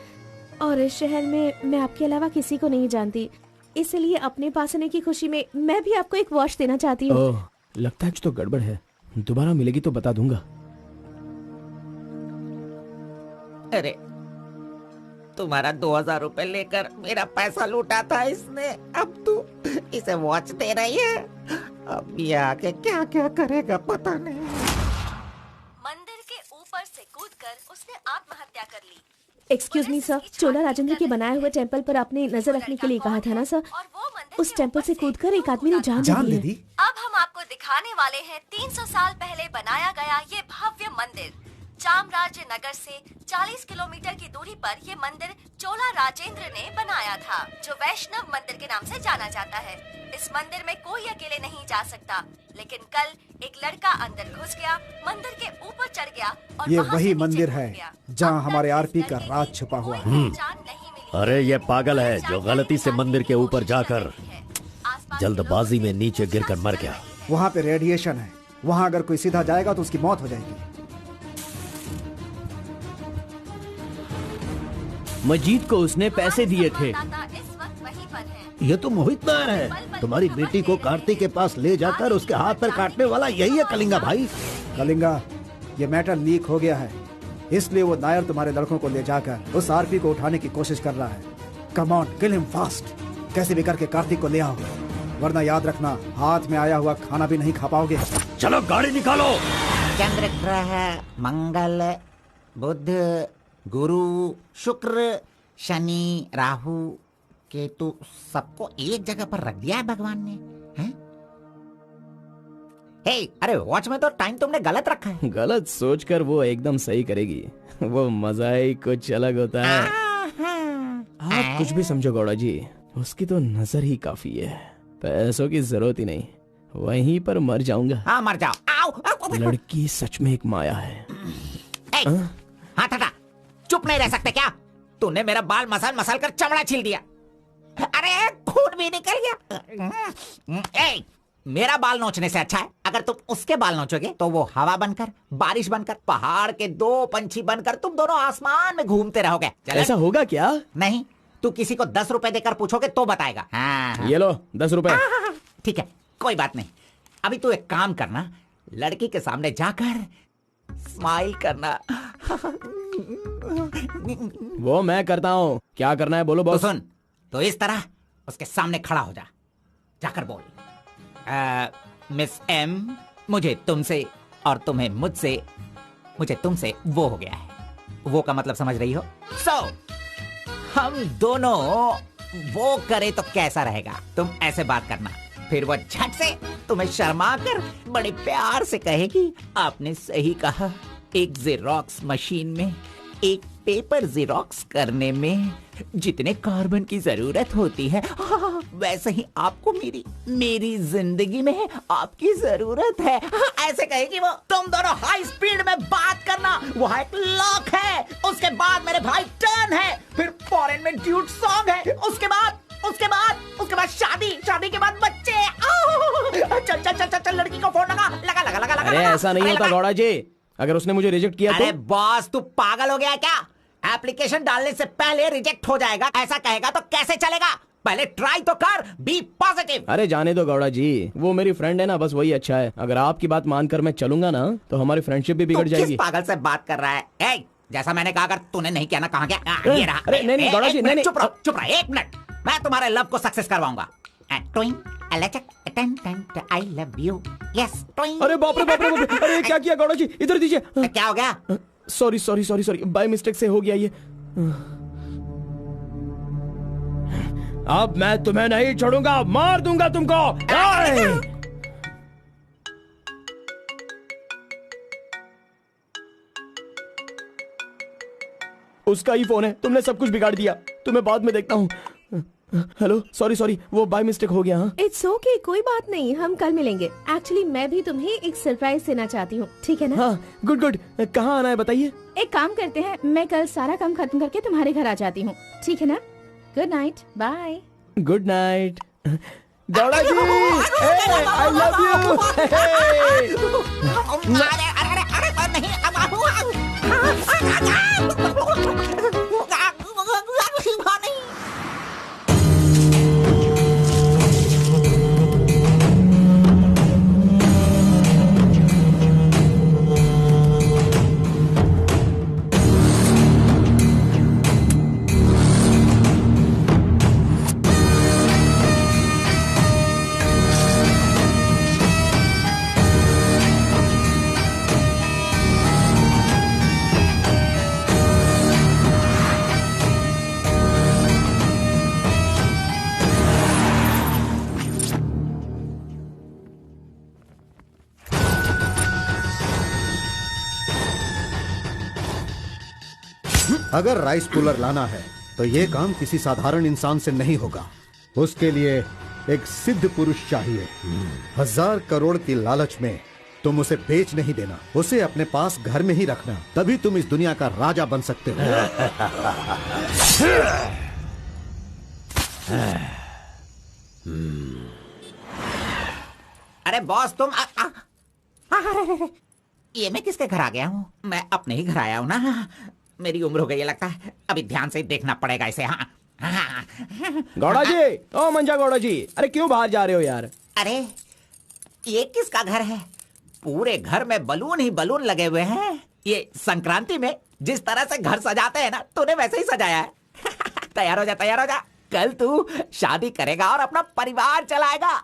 और इस शहर में मैं आपके अलावा किसी को नहीं जानती, इसलिए अपने पास होने की खुशी में मैं भी आपको एक वॉच देना चाहती हूँ। ओह, लगता है कुछ तो गड़बड़ है। दोबारा मिलेगी तो बता दूंगा। अरे तुम्हारा 2000 रुपए लेकर मेरा पैसा लूटा था इसने, अब तू इसे वॉच दे रही है। अब ये आके क्या क्या करेगा पता नहीं। मंदिर के ऊपर से कूदकर उसने आत्महत्या कर ली। एक्सक्यूज मी सर, चोला राजेंद्र के बनाए हुए टेम्पल पर आपने नजर रखने के लिए कहा था ना सर? उस टेम्पल से कूदकर एक आदमी ने जान ले ली। अब हम आपको दिखाने वाले हैं 300 साल पहले बनाया गया ये भव्य मंदिर। चामराज नगर से 40 किलोमीटर की दूरी पर ये मंदिर चोला राजेंद्र ने बनाया था, जो वैष्णव मंदिर के नाम से जाना जाता है। इस मंदिर में कोई अकेले नहीं जा सकता, लेकिन कल एक लड़का अंदर घुस गया, मंदिर के ऊपर चढ़ गया और ये वहां से वही नीचे मंदिर कूद है गया। जहाँ अब तक हमारे इस आरपी का लड़के राज की छुपा हुआ कोई है। पहचान नहीं मिली। अरे ये पागल है जो गलती से मंदिर के ऊपर जाकर जल्दबाजी में नीचे गिरकर मर गया। वहाँ पे रेडिएशन है, वहाँ अगर कोई सीधा जाएगा तो उसकी मौत हो जाएगी। मजीद को उसने पैसे दिए थे। इस वक्त वहीं पर है। ये तो मोहित नायर है। तुम्हारी बेटी को कार्तिक के पास ले जाकर उसके हाथ पर काटने वाला यही है कलिंगा भाई। कलिंगा, ये मैटर लीक हो गया है, इसलिए वो नायर तुम्हारे लड़कों को ले जाकर उस आरपी को उठाने की कोशिश कर रहा है। Come on, kill him fast. कैसे भी करके कार्तिक को ले आओ, वरना याद रखना हाथ में आया हुआ खाना भी नहीं खा पाओगे। चलो गाड़ी निकालो। चंद्र ग्रह, मंगल, बुध, गुरु, शुक्र, शनि, राहु, केतु, सबको एक जगह पर रख दिया है भगवान ने, हैं? हे, अरे वॉच में तो टाइम तुमने गलत रखा है। गलत सोचकर वो एकदम सही करेगी। वो मजा ही कुछ अलग होता है। आप कुछ भी समझो गौड़ा जी, उसकी तो नजर ही काफी है, पैसों की जरूरत ही नहीं, वहीं पर मर जाऊंगा। हाँ मर जाओ। आओ। लड़की सच में एक माया है। हाँ टाटा, चुप नहीं रह सकते क्या? तूने मेरा बाल मसल कर चमड़ा छील दिया। अरे खून भी निकल गया। मेरा बाल नोचने से अच्छा है अगर तुम उसके बाल नोचोगे तो वो हवा बनकर, बारिश बनकर, पहाड़ के 2 पंछी बनकर तुम दोनों आसमान में घूमते रहोगे। ऐसा होगा क्या? नहीं, तू किसी को 10 रुपए देकर पूछोगे तो बताएगा। हाँ। ये लो 10 रुपए। ठीक है, कोई बात नहीं। अभी तू एक काम करना, लड़की के सामने जाकर स्माइल करना। वो मैं करता हूँ, क्या करना है बोलो बॉस। तो सुन, तो इस तरह उसके सामने खड़ा हो जा, जाकर बोल, मिस एम, मुझे तुमसे और तुम्हें मुझसे, मुझे तुमसे वो हो गया है। वो का मतलब समझ रही हो? हम दोनों वो करे तो कैसा रहेगा? तुम ऐसे बात करना, फिर वो झट से तुम्हें शर्मा कर बड़े प्यार से कहेगी, आपने सही कहा, एक जेरोक्स मशीन में एक पेपर जेरोक्स करने में जितने कार्बन की जरूरत होती है, वैसे ही आपको मेरी जिंदगी में आपकी जरूरत है। ऐसे कहेगी वो। तुम दोनों हाई स्पीड में बात करना, वहाँ एक लॉक है, उसके बाद मेरे भाई टर्न है, फिर फॉरेन में ड्यूट सॉन्ग है, उसके बाद शादी के बाद बच्चे। चल लड़की को फोन लगा। अरे ऐसा नहीं होता गौड़ा जी, अगर उसने मुझे रिजेक्ट किया अरे तो? बॉस तू पागल हो गया है क्या? एप्लीकेशन डालने से पहले रिजेक्ट हो जाएगा, ऐसा कहेगा तो कैसे चलेगा? पहले ट्राई तो कर, बी पॉजिटिव। अरे जाने दो गौड़ा जी, वो मेरी फ्रेंड है ना, बस वही अच्छा है। अगर आपकी बात मानकर मैं चलूंगा ना तो हमारी फ्रेंडशिप भी बिगड़ जाएगी। किस पागल से बात कर रहा है? जैसा मैंने कहा, अगर तूने नहीं किया ना, कहाँ गया? ये रहा। अरे नहीं गौड़ा जी, नहीं। चुप रहो 1 मिनट, मैं तुम्हारे लव को सक्सेस करवाऊंगा। I love you. Yes. अरे बाप रे, अरे क्या किया गौड़ा जी? इधर दीजिए। क्या हो गया? सॉरी, बाय मिस्टेक से हो गया ये। अब मैं तुम्हें नहीं छोड़ूंगा, मार दूंगा तुमको। उसका ही फोन है, तुमने सब कुछ बिगाड़ दिया। तुम्हें बाद में देखता हूँ। हेलो, सॉरी, वो बाय मिस्टेक हो गया। इट्स ओके, कोई बात नहीं, हम कल मिलेंगे। एक्चुअली मैं भी तुम्हें एक सरप्राइज देना चाहती हूँ, ठीक है ना? हाँ, गुड। कहाँ आना है बताइए? एक काम करते हैं, मैं कल सारा काम खत्म करके तुम्हारे घर आ जाती हूँ, ठीक है ना? Good night, bye. Good night Gowda ji, I love you. अगर राइस कूलर लाना है तो ये काम किसी साधारण इंसान से नहीं होगा। उसके लिए एक सिद्ध पुरुष चाहिए। 1000 करोड़ की लालच में तुम उसे बेच नहीं देना, उसे अपने पास घर में ही रखना, तभी तुम इस दुनिया का राजा बन सकते हो। अरे बॉस तुम ये मैं किसके घर आ गया हूँ? मैं अपने ही घर आया हूँ ना। मेरी उम्र हो गई है लगता है, अभी ध्यान से देखना पड़ेगा इसे। हाँ। गौड़ा जी, ओ मंजा गौड़ा जी, अरे क्यों बाहर जा रहे हो यार? अरे ये किसका घर है? पूरे घर में बलून ही बलून लगे हुए हैं। ये संक्रांति में जिस तरह से घर सजाते हैं ना, तूने वैसे ही सजाया है। तैयार हो जा, कल तू शादी करेगा और अपना परिवार चलाएगा।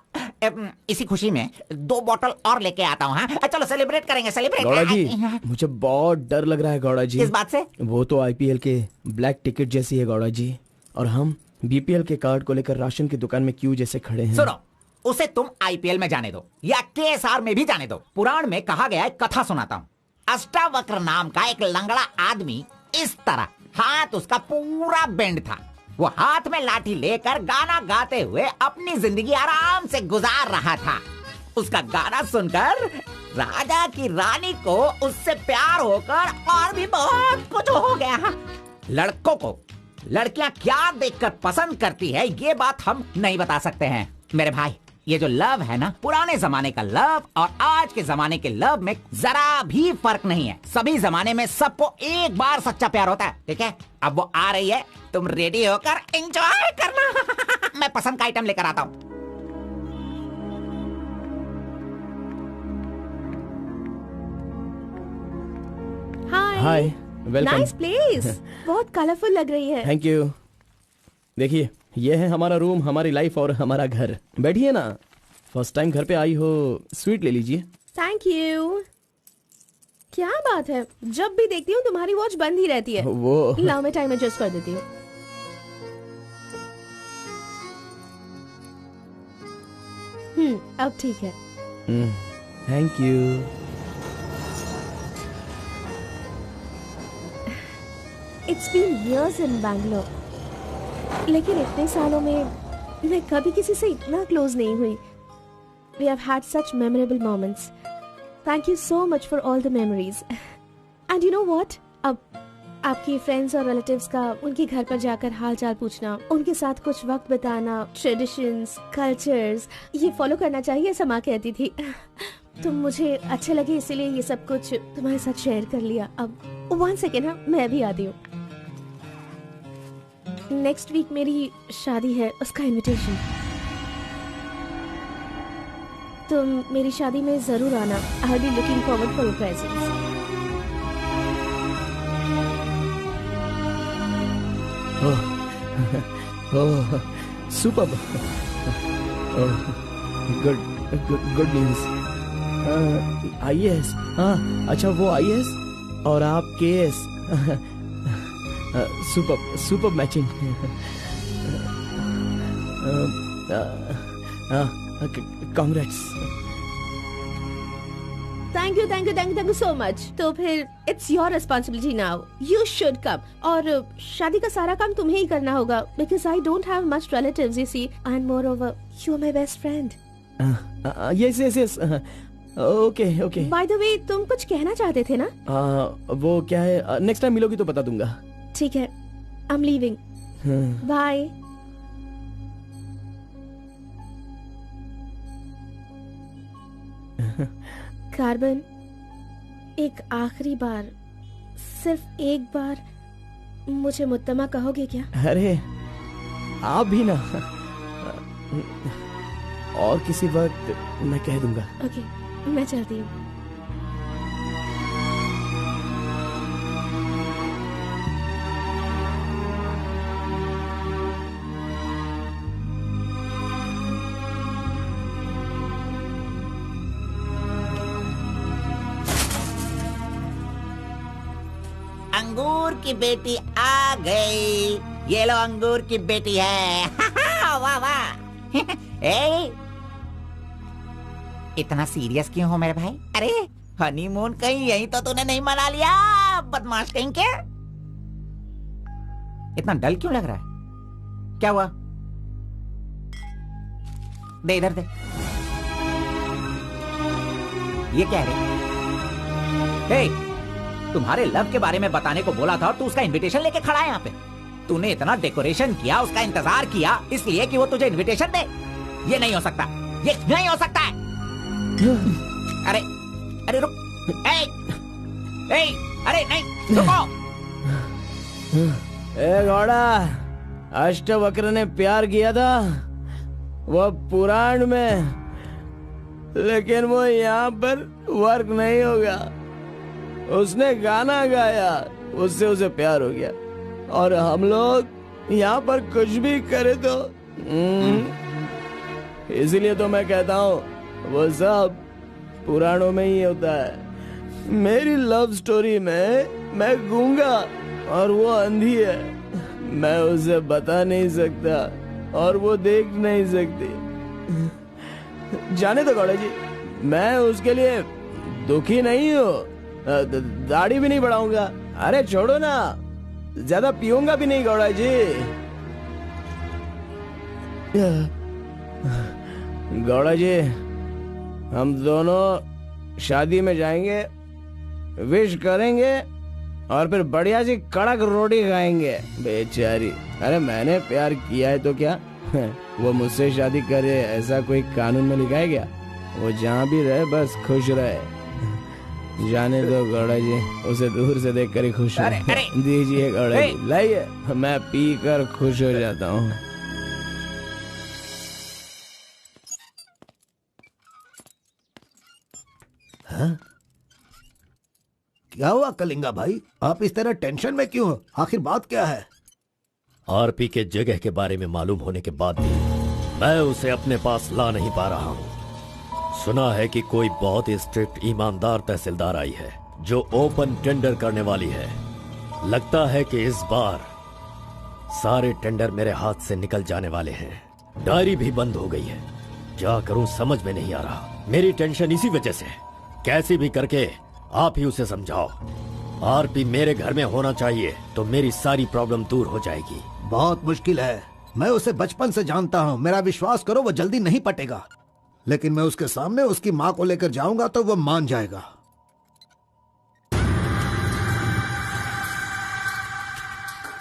इसी खुशी में 2 बॉटल और लेके आता हूँ। हाँ? चलो सेलिब्रेट करेंगे, सेलिब्रेट। गौड़ा जी, मुझे बहुत डर लग रहा है गौड़ा जी। किस बात से? वो तो IPL के ब्लैक टिकट जैसी है गौड़ा जी, और हम BPL के कार्ड को लेकर राशन की दुकान में क्यू जैसे खड़े हैं। सुनो, उसे तुम आईपीएल में जाने दो या केएसआर में भी जाने दो। पुराण में कहा गया है, कथा सुनाता हूँ। अष्टावक्र नाम का एक लंगड़ा आदमी, इस तरह हाथ उसका पूरा बेंड था। वो हाथ में लाठी लेकर गाना गाते हुए अपनी जिंदगी आराम से गुजार रहा था। उसका गाना सुनकर राजा की रानी को उससे प्यार होकर और भी बहुत कुछ हो गया। लड़कों को लड़कियां क्या देखकर पसंद करती है ये बात हम नहीं बता सकते हैं मेरे भाई। ये जो लव है ना, पुराने जमाने का लव और आज के जमाने के लव में जरा भी फर्क नहीं है। सभी जमाने में सबको एक बार सच्चा प्यार होता है, ठीक है। अब वो आ रही है, तुम रेडी होकर एंजॉय करना। मैं पसंद का आइटम लेकर आता हूँ। हाय, वेलकम। Nice place. बहुत कलरफुल लग रही है। Thank you. देखिए, ये है हमारा रूम, हमारी लाइफ और हमारा घर। बैठिए ना, फर्स्ट टाइम घर पे आई हो, स्वीट ले लीजिए। Thank you. क्या बात है, जब भी देखती हूँ तुम्हारी वॉच बंद ही रहती है। वो लाओ मैं टाइम एडजस्ट कर देती हूँ। अब ठीक है। Thank you. It's been years in Bangalore, लेकिन इतने सालों में मैं कभी किसी से इतना क्लोज नहीं हुई। We have had such memorable moments. Thank you so much for all the memories. And you know what? अब आपके फ्रेंड्स और रिलेटिव्स का उनके घर पर जाकर हाल चाल पूछना, उनके साथ कुछ वक्त बिताना, ट्रेडिशंस, कल्चर्स, ये फॉलो करना चाहिए, ऐसा माँ कहती थी। तुम मुझे अच्छे लगे इसीलिए ये सब कुछ तुम्हारे साथ शेयर कर लिया। अब 1 सेकेंड, हाँ, मैं भी आती हूँ। नेक्स्ट वीक मेरी शादी है, उसका इनविटेशन। तुम मेरी शादी में जरूर आना। I will be looking forward for your presence. Oh, superb. Good news. IAS, हाँ, अच्छा वो IAS और आप KS। Super matching. Congrats. Thank you so much. तो फिर it's your responsibility now, you should come. और शादी का सारा काम तुम्हें ही करना होगा, because I don't have much relatives, you see, and moreover you are my best friend. Yes. Okay. Bye the वे, तुम कुछ कहना चाहते थे ना? वो क्या है, नेक्स्ट टाइम मिलोगी तो बता दूंगा। ठीक है, I am leaving. Bye. Carbon, एक आखिरी बार, सिर्फ एक बार मुझे मुत्तमा कहोगे क्या? अरे आप भी ना, और किसी वक्त मैं कह दूंगा। ओके, मैं चलती हूँ। अंगूर की बेटी आ गई। ये लो, अंगूर की बेटी है। वाह वाह। ए, इतना सीरियस क्यों हो मेरे भाई? अरे हनीमून कहीं यहीं तो तूने नहीं मना लिया, बदमाश कहीं के? इतना डल क्यों लग रहा है? क्या हुआ? दे इधर दे। ये क्या है? हे, तुम्हारे लव के बारे में बताने को बोला था और तू उसका इनविटेशन लेके खड़ा है यहाँ पे। तूने इतना डेकोरेशन किया, उसका इंतजार किया इसलिए कि वो तुझे इनविटेशन दे। ये नहीं हो सकता, ये नहीं हो सकता है। अरे अरे रुक। अरे नहीं, रुको। ए घोड़ा, अष्टवक्र ने प्यार किया था वो पुराण में, लेकिन वो यहाँ पर वर्क नहीं होगा। उसने गाना गाया, उससे उसे प्यार हो गया, और हम लोग यहाँ पर कुछ भी करे तो इसीलिए तो मैं कहता हूँ वो सब पुराणों में ही होता है। मेरी लव स्टोरी में मैं गूंगा और वो अंधी है। मैं उसे बता नहीं सकता और वो देख नहीं सकती। जाने दो गौड़ा जी, मैं उसके लिए दुखी नहीं हूँ, दाढ़ी भी नहीं बढ़ाऊंगा। अरे छोड़ो ना, ज्यादा पीऊंगा भी नहीं गौड़ा जी। गौड़ा जी, हम दोनों शादी में जाएंगे, विश करेंगे और फिर बढ़िया सी कड़क रोटी खाएंगे। बेचारी, अरे मैंने प्यार किया है तो क्या वो मुझसे शादी करे ऐसा कोई कानून में लिखा है क्या? वो जहाँ भी रहे बस खुश रहे। जाने दो गौड़ा जी, उसे दूर से देखकर ही खुश हूँ। दीजिए गौड़ा जी, लाइए, मैं पी कर खुश हो जाता हूँ। क्या हुआ कलिंगा भाई, आप इस तरह टेंशन में क्यों हो? आखिर बात क्या है? आरपी के जगह के बारे में मालूम होने के बाद भी मैं उसे अपने पास ला नहीं पा रहा हूँ। सुना है कि कोई बहुत ही स्ट्रिक्ट ईमानदार तहसीलदार आई है जो ओपन टेंडर करने वाली है। लगता है कि इस बार सारे टेंडर मेरे हाथ से निकल जाने वाले हैं। डायरी भी बंद हो गई है, क्या करूं समझ में नहीं आ रहा। मेरी टेंशन इसी वजह से। कैसी भी करके आप ही उसे समझाओ। आरपी मेरे घर में होना चाहिए तो मेरी सारी प्रॉब्लम दूर हो जाएगी। बहुत मुश्किल है, मैं उसे बचपन से जानता हूँ। मेरा विश्वास करो, वो जल्दी नहीं पटेगा। लेकिन मैं उसके सामने उसकी माँ को लेकर जाऊंगा तो वो मान जाएगा।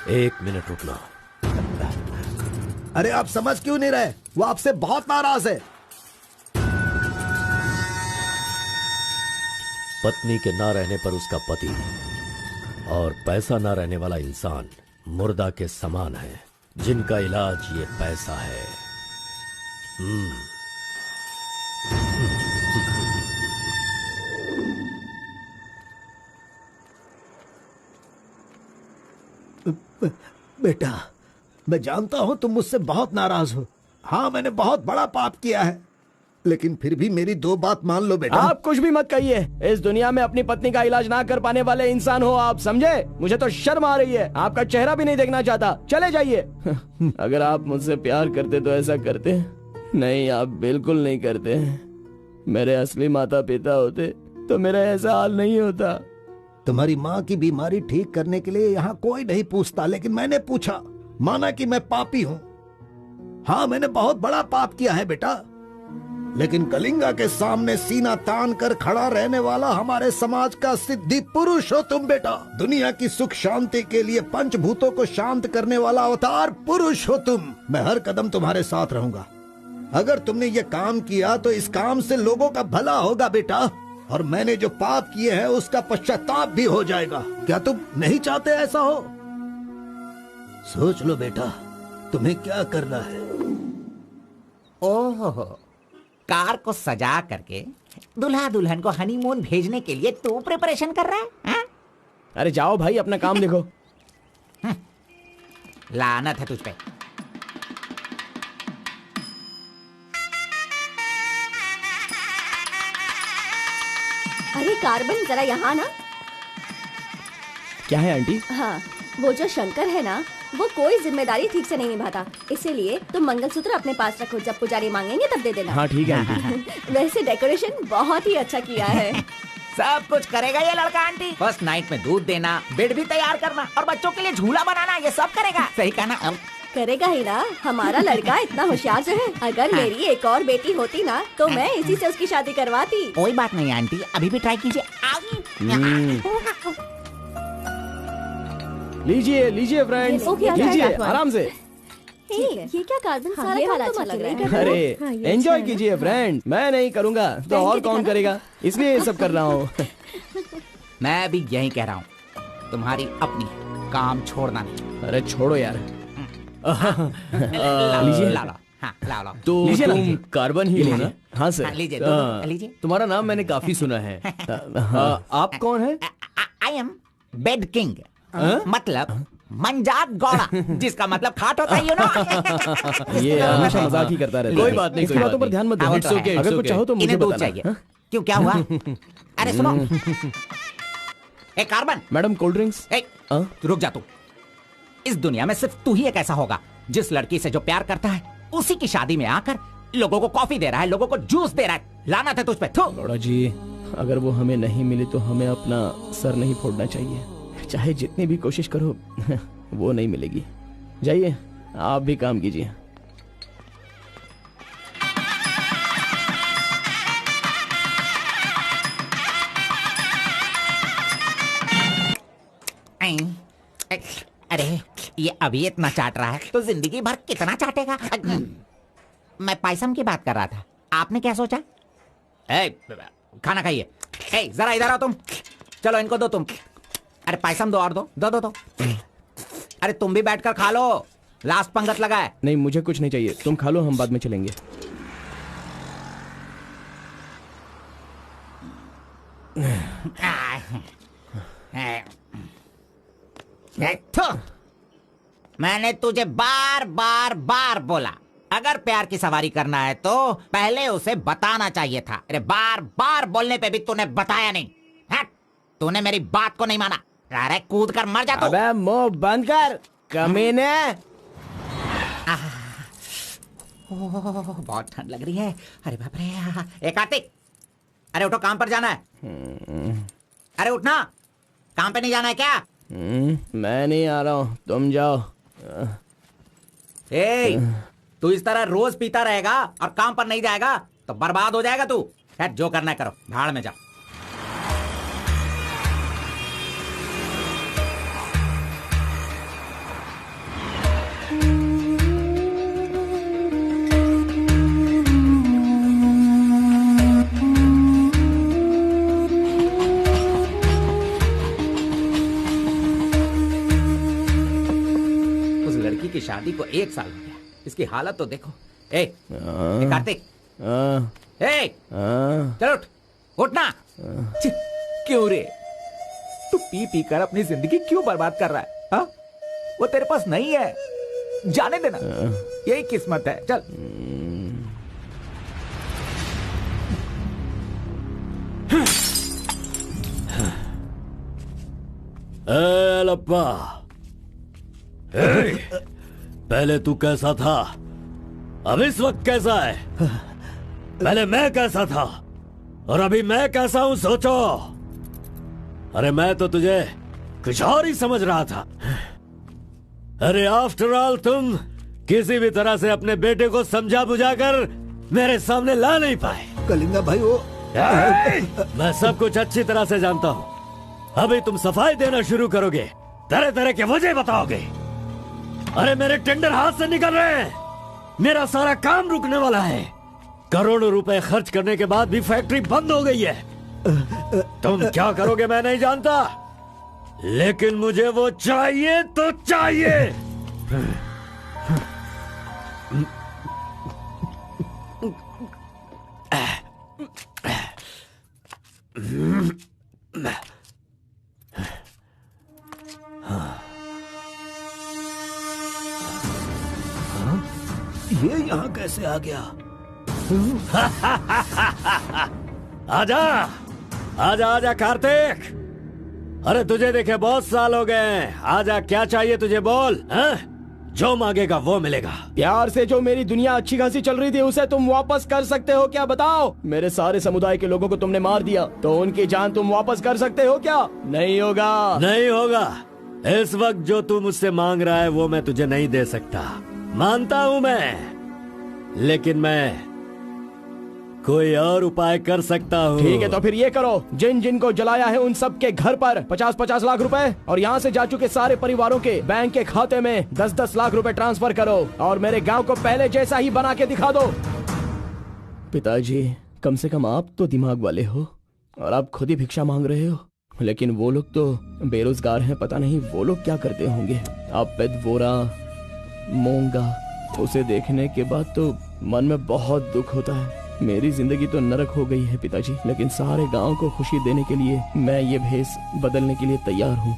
एक मिनट रुकना। अरे आप समझ क्यों नहीं रहे? वो आपसे बहुत नाराज है। पत्नी के ना रहने पर उसका पति और पैसा ना रहने वाला इंसान मुर्दा के समान है, जिनका इलाज ये पैसा है। बेटा, मैं जानता हूं तुम मुझसे बहुत नाराज हो। हाँ, मैंने बहुत बड़ा पाप किया है, लेकिन फिर भी मेरी दो बात मान लो बेटा। आप कुछ भी मत कहिए। इस दुनिया में अपनी पत्नी का इलाज ना कर पाने वाले इंसान हो आप, समझे? मुझे तो शर्म आ रही है, आपका चेहरा भी नहीं देखना चाहता। चले जाइए। अगर आप मुझसे प्यार करते तो ऐसा करते। नहीं, आप बिल्कुल नहीं करते। मेरे असली माता पिता होते तो मेरा ऐसा हाल नहीं होता। तुम्हारी माँ की बीमारी ठीक करने के लिए यहाँ कोई नहीं पूछता, लेकिन मैंने पूछा। माना कि मैं पापी हूँ। हाँ, मैंने बहुत बड़ा पाप किया है बेटा, लेकिन कलिंगा के सामने सीना तान कर खड़ा रहने वाला हमारे समाज का सिद्धि पुरुष हो तुम बेटा। दुनिया की सुख शांति के लिए पंचभूतों को शांत करने वाला अवतार पुरुष हो तुम। मैं हर कदम तुम्हारे साथ रहूंगा। अगर तुमने ये काम किया तो इस काम से लोगों का भला होगा बेटा, और मैंने जो पाप किए हैं उसका पश्चाताप भी हो जाएगा। क्या तुम नहीं चाहते ऐसा हो? सोच लो बेटा, तुम्हें क्या करना है। ओहो, कार को सजा करके दुल्हा दुल्हन को हनीमून भेजने के लिए तू प्रिपरेशन कर रहा है, हा? अरे जाओ भाई, अपना काम देखो। लानत है तुझ पे। अरे कार्बन, जरा यहाँ ना। क्या है आंटी? हाँ, वो जो शंकर है ना, वो कोई जिम्मेदारी ठीक से नहीं निभाता। इसीलिए तुम मंगलसूत्र अपने पास रखो, जब पुजारी मांगेंगे तब दे देना। हाँ ठीक है आंटी। वैसे डेकोरेशन बहुत ही अच्छा किया है। सब कुछ करेगा ये लड़का आंटी। फर्स्ट नाइट में दूध देना, बेड भी तैयार करना और बच्चों के लिए झूला बनाना, ये सब करेगा। सही कहा ना? करेगा ही ना, हमारा लड़का इतना होशियार जो है। अगर मेरी एक और बेटी होती ना तो मैं इसी से उसकी शादी करवाती। कोई बात नहीं आंटी, अभी भी ट्राई कीजिए। लीजिए लीजिए फ्रेंड्स, लीजिए आराम से। ये क्या कार्बन, सारा ये काम वाला तो अच्छा मत लग रहा नहीं है। कर रहे हो। अरे एंजॉय कीजिए फ्रेंड, मैं नहीं करूँगा तो और कौन करेगा, इसलिए ये सब कर रहा हूँ। मैं भी यही कह रहा हूँ, तुम्हारी अपनी काम छोड़ना नहीं। अरे छोड़ो यार। लीजिए, ला लो। हाँ, ला लो। तो लीजिए ना, तुम लीजिए। कार्बन ही हो ना? हाँ सर। हाँ, लीजिए, दो लीजिए। तुम्हारा नाम मैंने काफी सुना है। आप कौन है? आई एम बेड किंग, मतलब मंजात गौड़ा, जिसका मतलब खाट होता है, यू नो। ये हमेशा मजाक ही करता रहता है। कोई बात नहीं, इसकी बातों पर ध्यान मत दो। It's okay, अगर कुछ चाहो तो मुझे इन्हें दूध बताना। चाहिए। क्यों, क्या हुआ? अरे सुनो, ए कार्बन, मैडम कोल्ड ड्रिंक्स। ए, रुक जा तू। इस दुनिया में सिर्फ तू ही एक ऐसा होगा जिस लड़की से जो प्यार करता है उसी की शादी में आकर लोगों को कॉफी दे रहा है, लोगों को जूस दे रहा है। लानत है तुझ पे। थू। अरोड़ा जी, अगर वो हमें नहीं मिली तो हमें अपना सर नहीं फोड़ना चाहिए। चाहे जितनी भी कोशिश करो वो नहीं मिलेगी। जाइए, आप भी काम कीजिए। अरे ये अभी इतना चाट रहा है तो जिंदगी भर कितना चाटेगा। मैं पायसम की बात कर रहा था, आपने क्या सोचा? खाना खाइए। जरा इधर आओ तुम। चलो इनको दो तुम। अरे पायसम दो और दो दो दो दो। अरे तुम भी बैठकर खा लो, लास्ट पंगत लगा है। नहीं, मुझे कुछ नहीं चाहिए, तुम खा लो, हम बाद में चलेंगे। मैंने तुझे बार बार बार बोला, अगर प्यार की सवारी करना है तो पहले उसे बताना चाहिए था। अरे बार बार बोलने पे भी तूने बताया नहीं। तूने मेरी बात को नहीं माना। अरे कूद कर मर जा तू। अबे मुंह बंद कर कमीने। बहुत ठंड लग रही है। अरे बाप रे। ए कार्तिक, अरे उठो, काम पर जाना है। अरे उठना, काम पे नहीं जाना है क्या? मैं नहीं आ रहा हूँ, तुम जाओ। तू इस तरह रोज पीता रहेगा और काम पर नहीं जाएगा तो बर्बाद हो जाएगा तू। खैर जो करना है करो, भाड़ में जाओ। की शादी को 1 साल हो गया, इसकी हालत तो देखो। कार्तिक, चलो उठना। क्यों रे, तू पी पी कर अपनी जिंदगी क्यों बर्बाद कर रहा है? हा? वो तेरे पास नहीं है, जाने देना, यही किस्मत है। चल। लप्पा, पहले तू कैसा था, अब इस वक्त कैसा है? पहले मैं कैसा था और अभी मैं कैसा हूं, सोचो। अरे मैं तो तुझे कुछ और ही समझ रहा था। अरे आफ्टर ऑल तुम किसी भी तरह से अपने बेटे को समझा बुझाकर मेरे सामने ला नहीं पाए। कलिंगा भाई, वो मैं सब कुछ अच्छी तरह से जानता हूँ। अभी तुम सफाई देना शुरू करोगे, तरह तरह के वजह बताओगे। अरे मेरे टेंडर हाथ से निकल रहे हैं, मेरा सारा काम रुकने वाला है। करोड़ों रुपए खर्च करने के बाद भी फैक्ट्री बंद हो गई है। तुम क्या करोगे मैं नहीं जानता, लेकिन मुझे वो चाहिए तो चाहिए। ये यहाँ कैसे आ गया? आजा आजा आजा कार्तिक, अरे तुझे देखे बहुत साल हो गए। आजा, क्या चाहिए तुझे, बोल। जो मांगेगा वो मिलेगा। प्यार से जो मेरी दुनिया अच्छी खासी चल रही थी उसे तुम वापस कर सकते हो क्या, बताओ? मेरे सारे समुदाय के लोगों को तुमने मार दिया तो उनकी जान तुम वापस कर सकते हो क्या? नहीं होगा। नहीं होगा। इस वक्त जो तू मुझसे मांग रहा है वो मैं तुझे नहीं दे सकता, मानता हूँ मैं, लेकिन मैं कोई और उपाय कर सकता हूँ। ठीक है, तो फिर ये करो, जिन जिन को जलाया है उन सब के घर पर 50-50 लाख रुपए और यहाँ से जा चुके सारे परिवारों के बैंक के खाते में 10-10 लाख रुपए ट्रांसफर करो और मेरे गांव को पहले जैसा ही बना के दिखा दो। पिताजी, कम से कम आप तो दिमाग वाले हो और आप खुद ही भिक्षा मांग रहे हो, लेकिन वो लोग तो बेरोजगार हैं, पता नहीं वो लोग क्या करते होंगे। आप पेदवोरा मोंगा, उसे देखने के बाद तो मन में बहुत दुख होता है। मेरी जिंदगी तो नरक हो गई है पिताजी, लेकिन सारे गांव को खुशी देने के लिए मैं ये भेष बदलने के लिए तैयार हूँ।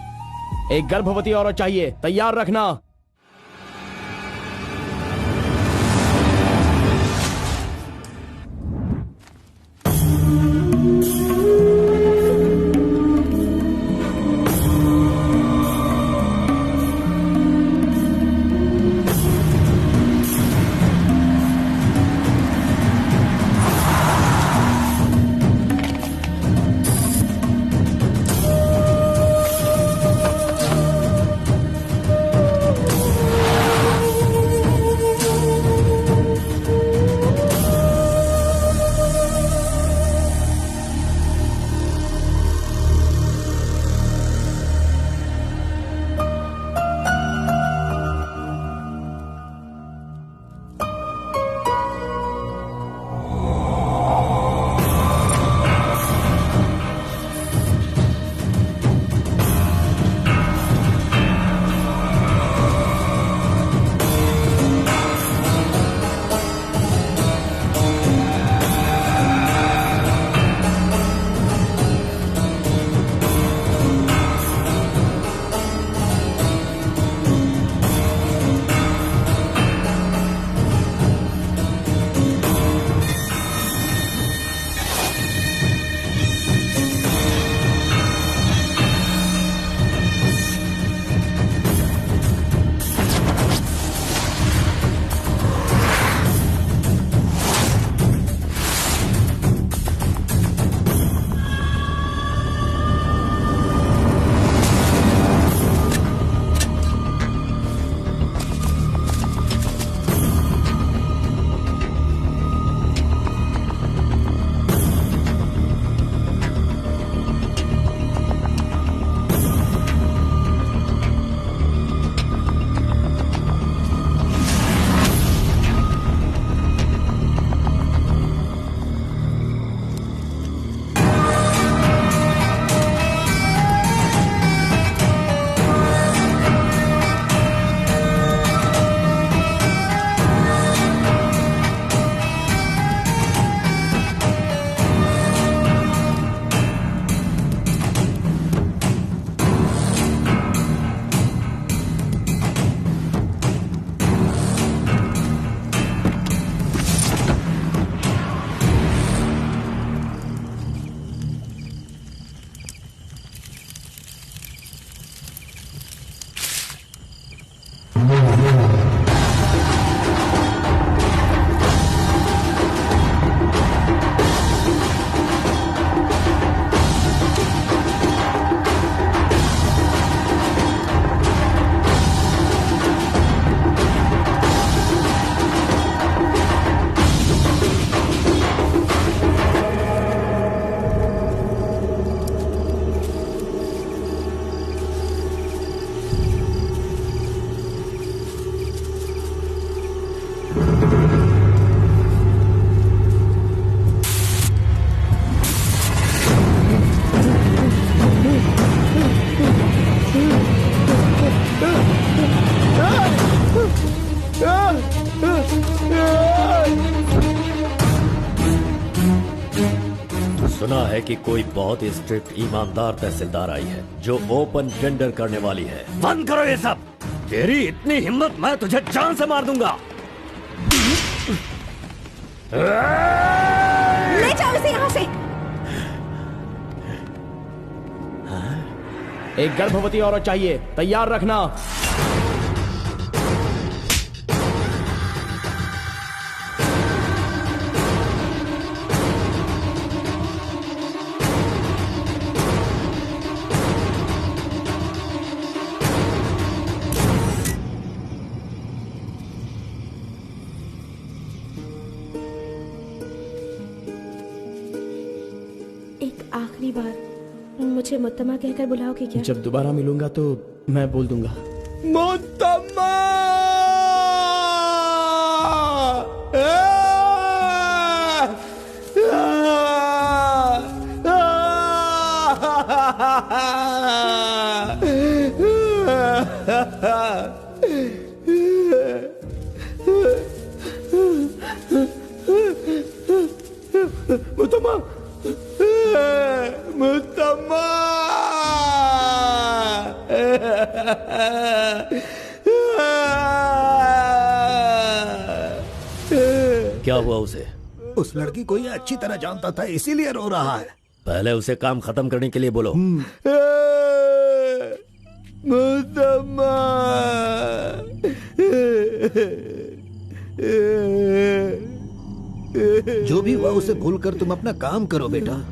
एक गर्भवती औरत चाहिए, तैयार रखना। सुना है कि कोई बहुत ही स्ट्रिक्ट ईमानदार तहसीलदार आई है जो ओपन टेंडर करने वाली है। बंद करो ये सब। तेरी इतनी हिम्मत, मैं तुझे जान से मार दूंगा। ले जाओ इसे यहाँ से। एक गर्भवती औरत चाहिए, तैयार रखना। एक आखिरी बार मुझे मुत्तमा कहकर बुलाओगे क्या? जब दोबारा मिलूंगा तो मैं बोल दूंगा। मुत्तमा! मुत्तमा! मुत्तमा! क्या हुआ उसे? उस लड़की को ये अच्छी तरह जानता था, इसीलिए रो रहा है। पहले उसे काम खत्म करने के लिए बोलो। मुत्तमा! जो भी हुआ उसे भूलकर तुम अपना काम करो बेटा।